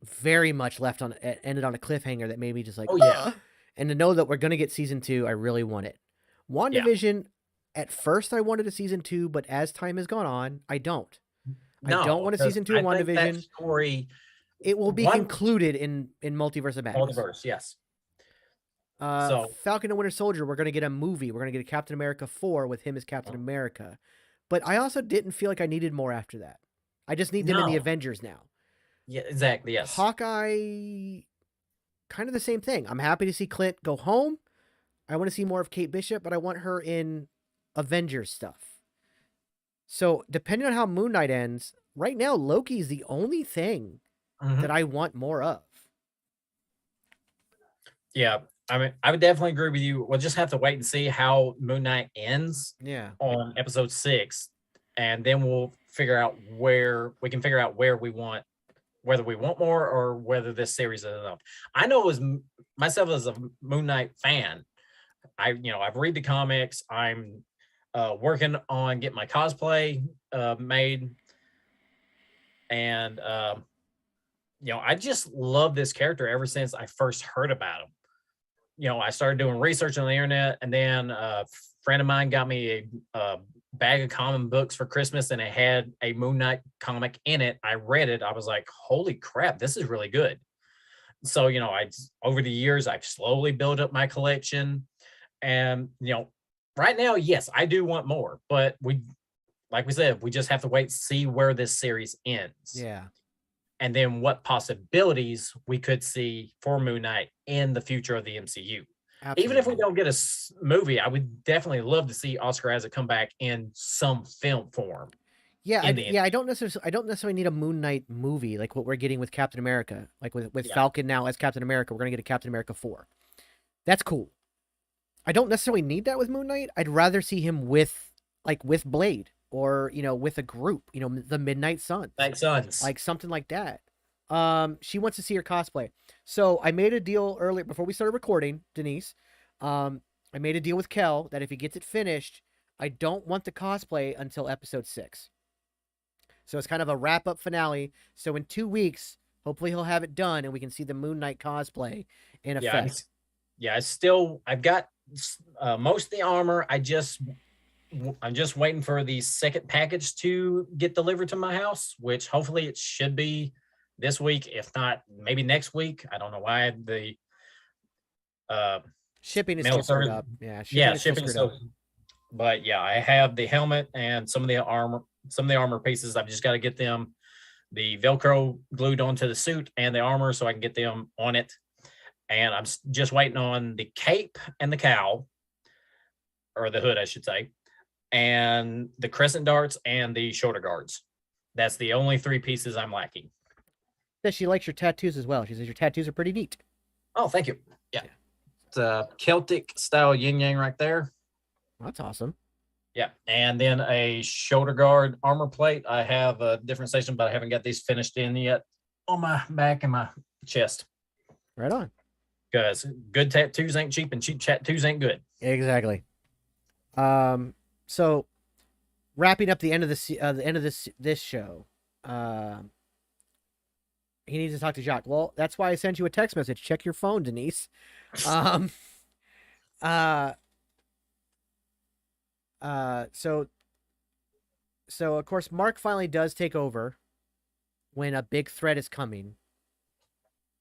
very much ended on a cliffhanger that made me just like, Oh yeah, ah! And to know that we're going to get season 2, I really want it. yeah. WandaVision, at first I wanted a season 2, but as time has gone on, I don't. I don't No, want a because season 2 I of think that WandaVision. story, It will be one concluded in Multiverse of Madness. multiverse, yes. So Falcon and Winter Soldier, we're going to get a movie. We're going to get a Captain America 4 with him as Captain America. But I also didn't feel like I needed more after that. I just need them in the no, Avengers now. yeah, exactly, yes. Hawkeye, kind of the same thing. I'm happy to see Clint go home. I want to see more of Kate Bishop, but I want her in Avengers stuff. So, depending on how Moon Knight ends, right now, Loki is the only thing Mhm. that I want more of. Yeah, I mean, I would definitely agree with you. We'll just have to wait and see how Moon Knight ends Yeah. on episode 6, and then we'll figure out where we can figure out where we want, whether we want more or whether this series is enough. I know as myself as a Moon Knight fan, I've read the comics. I'm working on getting my cosplay made, and I just love this character ever since I first heard about him. I started doing research on the internet, and then a friend of mine got me a bag of comic books for Christmas, and it had a Moon Knight comic in it. I read it. I was like, "Holy crap, this is really good." So, over the years, I've slowly built up my collection, and right now, yes, I do want more, but like we said, we just have to wait and see where this series ends, Yeah. and then what possibilities we could see for Moon Knight in the future of the MCU. Even if we Absolutely. don't get a movie, I would definitely love to see Oscar Isaac come back in some film form. Yeah, In the I don't necessarily need a Moon Knight movie like what we're getting with Captain America. Like with Yeah, Falcon now as Captain America, we're going to get a Captain America 4. That's cool. I don't necessarily need that with Moon Knight. I'd rather see him with Blade or, with a group, the Midnight Suns. thanks, sons. Like something like that. She wants to see her cosplay. So I made a deal earlier before we started recording, Denise. I made a deal with Kel that if he gets it finished, I don't want the cosplay until episode 6. So it's kind of a wrap up finale. So in 2 weeks, hopefully he'll have it done and we can see the Moon Knight cosplay in Yeah, effect. I've got most of the armor. I'm just waiting for the second package to get delivered to my house, which hopefully it should be this week, if not maybe next week. I don't know why the uh, Shipping is mail still screwed service. up. Yeah, shipping Yeah, is still shipping. screwed up. So, but yeah, I have the helmet and some of the armor pieces. I've just got to get them the Velcro glued onto the suit and the armor so I can get them on it. And I'm just waiting on the cape and the cowl, or the hood, I should say, and the crescent darts and the shoulder guards. That's the only 3 pieces I'm lacking. Says she likes your tattoos as well. She says your tattoos are pretty neat. Oh, thank you. Yeah. It's a Celtic style yin yang right there. Well, that's awesome. Yeah. And then a shoulder guard armor plate. I have a different station, but I haven't got these finished in yet on my back and my chest. Right on. Because good tattoos ain't cheap and cheap tattoos ain't good. Exactly. So wrapping up the end of this show, he needs to talk to Jacques. Well, that's why I sent you a text message. Check your phone, Denise. Um, uh, so of course Mark finally does take over when a big threat is coming,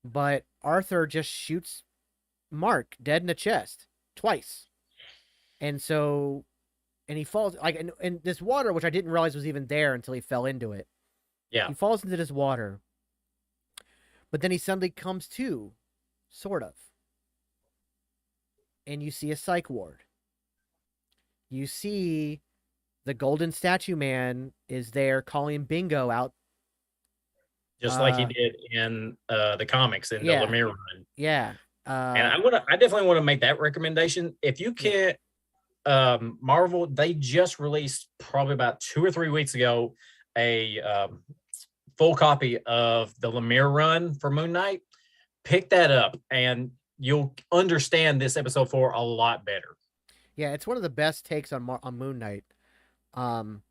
but Arthur just shoots Mark dead in the chest twice, and he falls like in this water, which I didn't realize was even there until he fell into it. Yeah. He falls into this water, but then he suddenly comes to, sort of. And you see a psych ward. You see the golden statue man is there calling bingo out. Just like he did in the comics in the Lemire run. Yeah. And I definitely want to make that recommendation. If you can't, Marvel, they just released probably about 2 or 3 weeks ago a full copy of the Lemire run for Moon Knight. Pick that up and you'll understand this episode 4 a lot better. Yeah, it's one of the best takes on on Moon Knight. Um,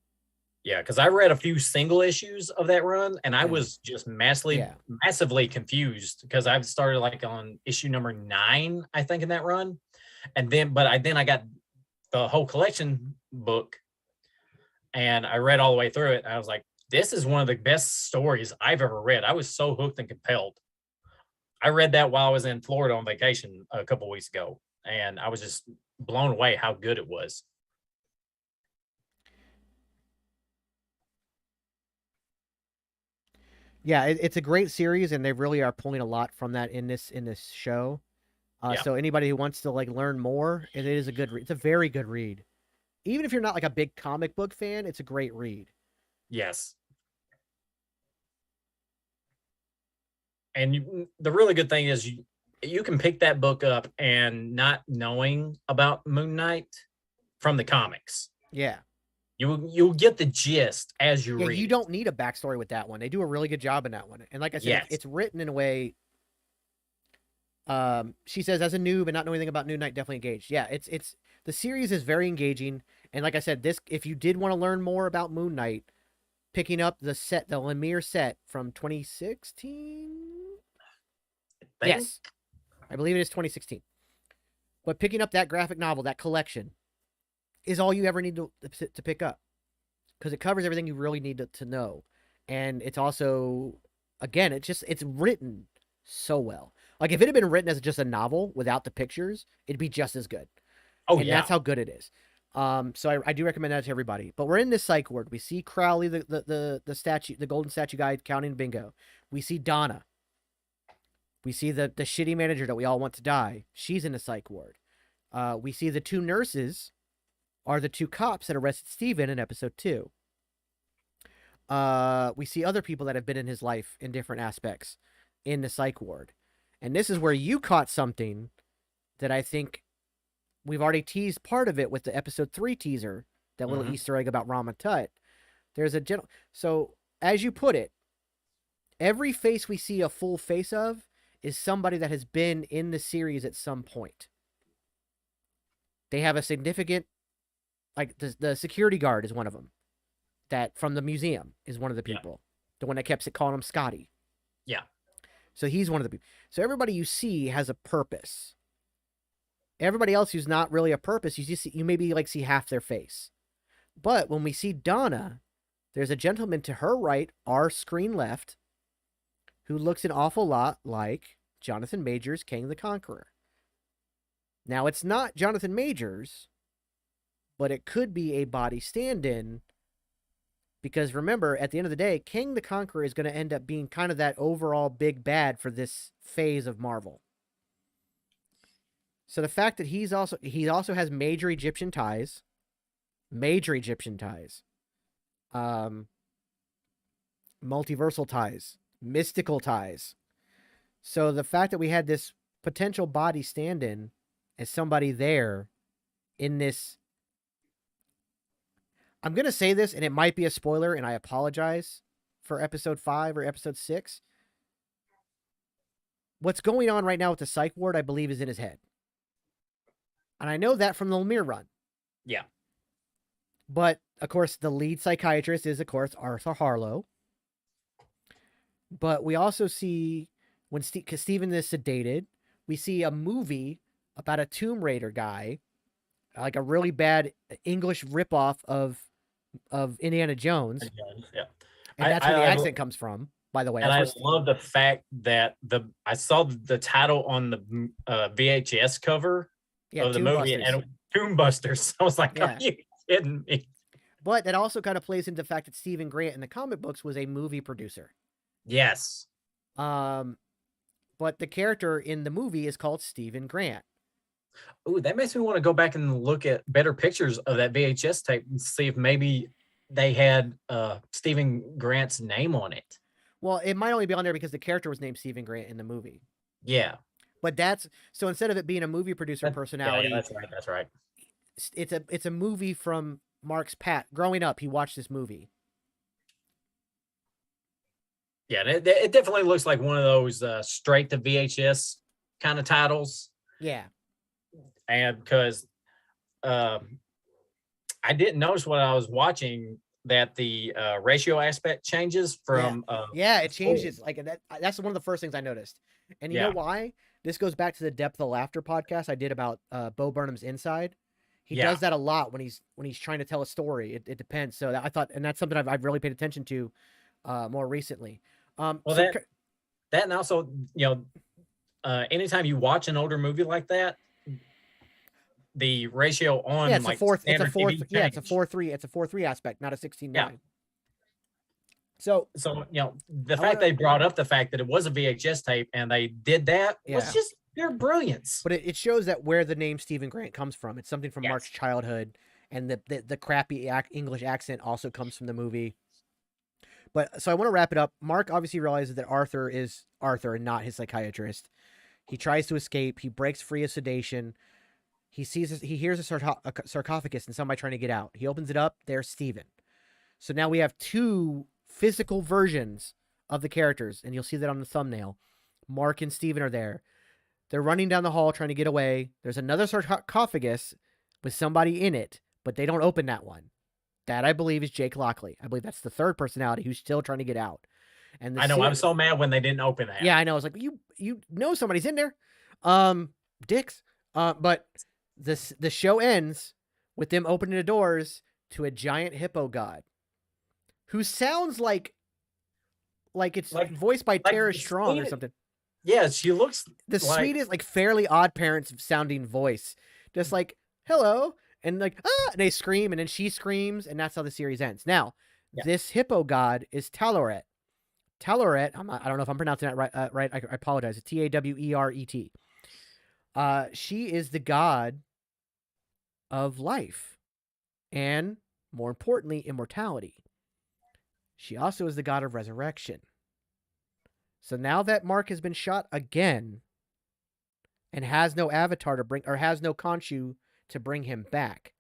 Yeah, because I read a few single issues of that run, and I yeah, was just yeah. massively confused because I've started like on issue number 9, I think, in that run, and then I got the whole collection book, and I read all the way through it. And I was like, this is one of the best stories I've ever read. I was so hooked and compelled. I read that while I was in Florida on vacation a couple weeks ago, and I was just blown away how good it was. Yeah, it's a great series, and they really are pulling a lot from that in this show. Yeah. So anybody who wants to like learn more, it is a good. It's a very good read. Even if you're not like a big comic book fan, it's a great read. Yes. And the really good thing is you can pick that book up and not knowing about Moon Knight from the comics. Yeah, You'll get the gist as you yeah. read You it. don't need a backstory with that one. They do a really good job in that one. And like I said, Yes. it's written in a way. She says, as a noob and not knowing anything about Moon Knight, definitely engaged. Yeah, it's the series is very engaging. And like I said, this if you did want to learn more about Moon Knight, picking up the Lemire set from 2016. Thing? Yes, I believe it is 2016. But picking up that graphic novel, that collection, is all you ever need to pick up because it covers everything you really need to know, and it's also, again, it's written so well. Like if it had been written as just a novel without the pictures, it'd be just as good, Oh and yeah. that's how good it is. So I do recommend that to everybody. But we're in this psych ward. We see Crowley, the statue, the golden statue guy counting bingo. We see Donna. We see the shitty manager that we all want to die. She's in the psych ward. We see the two nurses are the two cops that arrested Steven in episode 2. We see other people that have been in his life in different aspects in the psych ward. And this is where you caught something that I think we've already teased part of it with the episode 3 teaser, that little Easter egg about Rama Tut. There's a so as you put it, every face we see a full face of is somebody that has been in the series at some point. They have a significant, like the security guard is one of them. That from the museum is one of the people. Yeah. The one that kept calling him Scotty. Yeah. So he's one of the people. So everybody you see has a purpose. Everybody else who's not really a purpose, you maybe like see half their face. But when we see Donna, there's a gentleman to her right, our screen left, who looks an awful lot like Jonathan Majors, King the Conqueror. Now, it's not Jonathan Majors, but it could be a body stand-in, because remember, at the end of the day, King the Conqueror is going to end up being kind of that overall big bad for this phase of Marvel. So the fact that he also has major Egyptian ties, multiversal ties, mystical ties. So the fact that we had this potential body stand-in as somebody there in this, I'm going to say this, and it might be a spoiler, and I apologize for episode 5 or episode 6. What's going on right now with the psych ward, I believe, is in his head. And I know that from the Lemire run. Yeah. But, of course, the lead psychiatrist is, of course, Arthur Harlow. But we also see, when Steven is sedated, we see a movie about a Tomb Raider guy, like a really bad English ripoff of Indiana Jones. Yeah. And that's where the accent comes from, by the way. And I love the fact that I saw the title on the VHS cover of the movie, and Tomb Busters. I was like, are you kidding me? But that also kind of plays into the fact that Stephen Grant in the comic books was a movie producer. Yes. But the character in the movie is called Stephen Grant. Ooh, that makes me want to go back and look at better pictures of that VHS tape and see if maybe they had Stephen Grant's name on it. Well, it might only be on there because the character was named Stephen Grant in the movie. Yeah. But that's, so instead of it being a movie producer personality, yeah, that's right. It's a movie from Mark's growing up. He watched this movie. Yeah, it definitely looks like one of those straight to VHS kind of titles. Yeah. And because I didn't notice when I was watching that the ratio aspect changes Yeah. from Yeah, it full. changes. Like that's one of the first things I noticed. And you know Yeah, why? This goes back to the Depth of Laughter podcast I did about Bo Burnham's Inside. He yeah. does that a lot when he's trying to tell a story. It depends. So I thought, and that's something I've really paid attention to more recently. Well, that and also, anytime you watch an older movie like that, the ratio yeah, on it's a like fourth. It's a standard fourth. TV Yeah, it's a change. 4-3. It's a 4-3 aspect, not a 16-9. Yeah. So So the I fact want to. they brought up the fact that it was a VHS tape and they did that was Yeah. just pure brilliance. But it shows that where the name Stephen Grant comes from. It's something from Mark's Yes. childhood, and the crappy English accent also comes from the movie. But so I want to wrap it up. Mark obviously realizes that Arthur is Arthur and not his psychiatrist. He tries to escape. He breaks free of sedation. He hears a sarcophagus and somebody trying to get out. He opens it up. There's Stephen. So now we have two physical versions of the characters, and you'll see that on the thumbnail. Mark and Stephen are there. They're running down the hall trying to get away. There's another sarcophagus with somebody in it, but they don't open that one. That, I believe, is Jake Lockley. I believe that's the third personality who's still trying to get out. And I know. I'm so mad when they didn't open that. Yeah, I know. I was like, you know somebody's in there. Dicks. But the show ends with them opening the doors to a giant hippo god who sounds like it's voiced by Tara Strong or something. Yeah, she looks the sweetest, like Fairly Odd Parents sounding voice. Just like, hello, and like, ah, and they scream, and then she screams, and that's how the series ends. Now, this hippo god is Taloret. Taloret, I don't know if I'm pronouncing that right. Right, I apologize. It's Taweret. She is the god of life, and more importantly, immortality. She also is the god of resurrection. So now that Mark has been shot again and has no avatar to bring, or has no Khonshu to bring him back,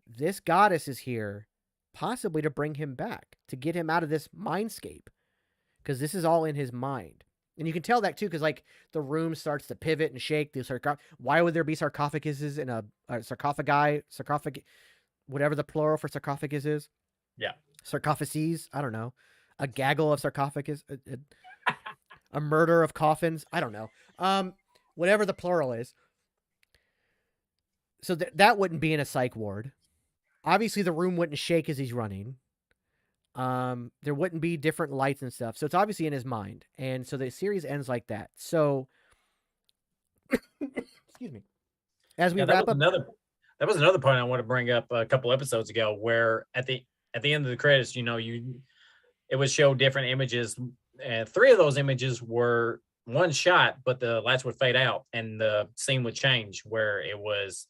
this goddess is here possibly to bring him back, to get him out of this mindscape, because this is all in his mind. And you can tell that too, because like the room starts to pivot and shake. Why would there be sarcophaguses in a whatever the plural for sarcophagus is? Yeah. Sarcophases? I don't know. A gaggle of sarcophagus? A murder of coffins? I don't know. Whatever the plural is. So that wouldn't be in a psych ward. Obviously, the room wouldn't shake as he's running. There wouldn't be different lights and stuff. So it's obviously in his mind. And so the series ends like that. So, excuse me. As we wrap up. That was another point I want to bring up a couple episodes ago, where at the end of the credits, it would show different images. And 3 of those images were one shot, but the lights would fade out and the scene would change, where it was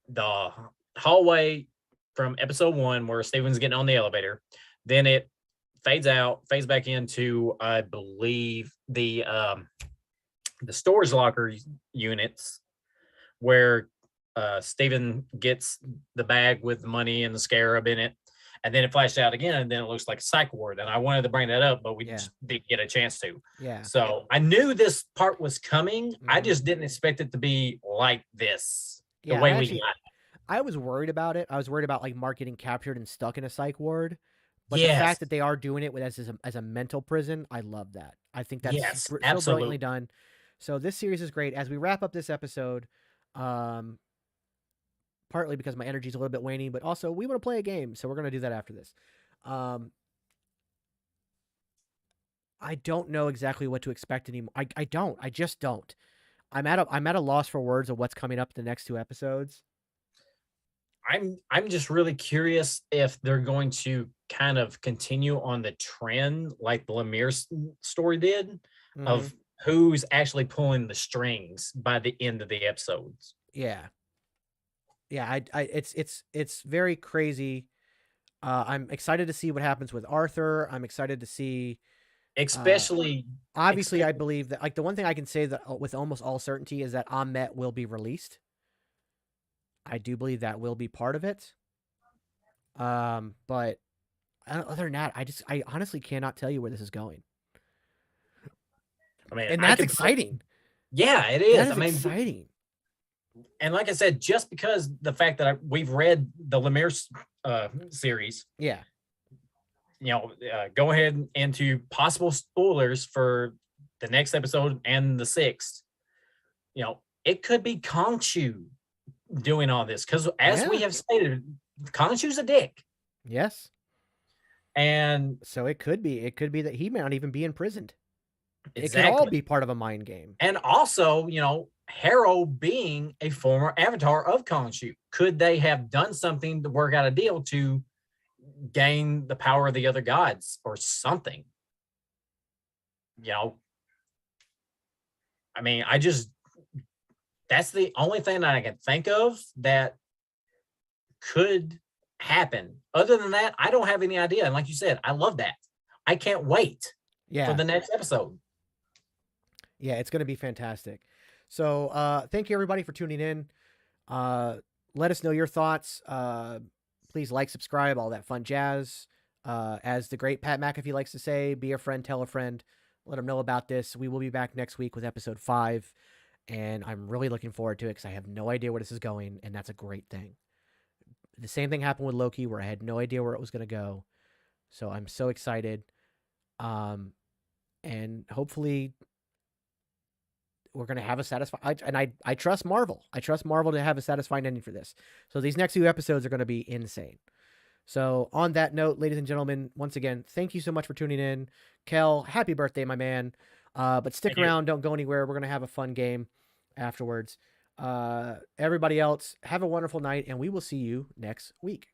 the hallway from episode 1 where Steven's getting on the elevator. Then it fades back into, I believe, the storage locker units, where Steven gets the bag with the money and the scarab in it. And then it flashed out again, and then it looks like a psych ward. And I wanted to bring that up, but we just didn't get a chance to. Yeah. So I knew this part was coming. I just didn't expect it to be like this, the way we got it. I was worried about it. I was worried about like Mark getting captured and stuck in a psych ward. But the fact that they are doing it with as a mental prison, I love that. I think that's so brilliantly done. So this series is great. As we wrap up this episode, partly because my energy is a little bit waning, but also we want to play a game, so we're going to do that after this. I don't know exactly what to expect anymore. I just don't. I'm at a loss for words of what's coming up the next 2 episodes. I'm just really curious if they're going to kind of continue on the trend like the Lemire story did, of who's actually pulling the strings by the end of the episodes. Yeah. It's very crazy. I'm excited to see what happens with Arthur. I'm excited to see, obviously, I believe that, like, the one thing I can say that with almost all certainty is that Ahmet will be released. I do believe that will be part of it. But other than that, I honestly cannot tell you where this is going. I mean, and that's exciting. Yeah, it is. That is exciting. And like I said, just because the fact that we've read the Lemire series, Yeah. Go ahead into possible spoilers for the next episode and the sixth. It could be Khonshu doing all this because, as we Yeah. have stated, Khonshu's a dick, Yes. and So it could be. It could be that he may not even be imprisoned. It could all exactly, be part of a mind game. and also, Harrow being a former avatar of Khonshu, could they have done something to work out a deal to gain the power of the other gods or something? You know, I mean, that's the only thing that I can think of that could happen. Other than that, I don't have any idea. And like you said, I love that. I can't wait for Yeah. the next episode. Yeah, it's going to be fantastic. So thank you, everybody, for tuning in. Let us know your thoughts. Please like, subscribe, all that fun jazz. As the great Pat McAfee likes to say, be a friend, tell a friend. Let them know about this. We will be back next week with episode 5. And I'm really looking forward to it because I have no idea where this is going. And that's a great thing. The same thing happened with Loki where I had no idea where it was going to go. So I'm so excited. And hopefully we're going to have a satisfying, I trust Marvel. I trust Marvel to have a satisfying ending for this. So these next 2 episodes are going to be insane. So on that note, ladies and gentlemen, once again, thank you so much for tuning in. Kel, happy birthday, my man. But stick around. Don't go anywhere. We're going to have a fun game afterwards. Everybody else, have a wonderful night, and we will see you next week.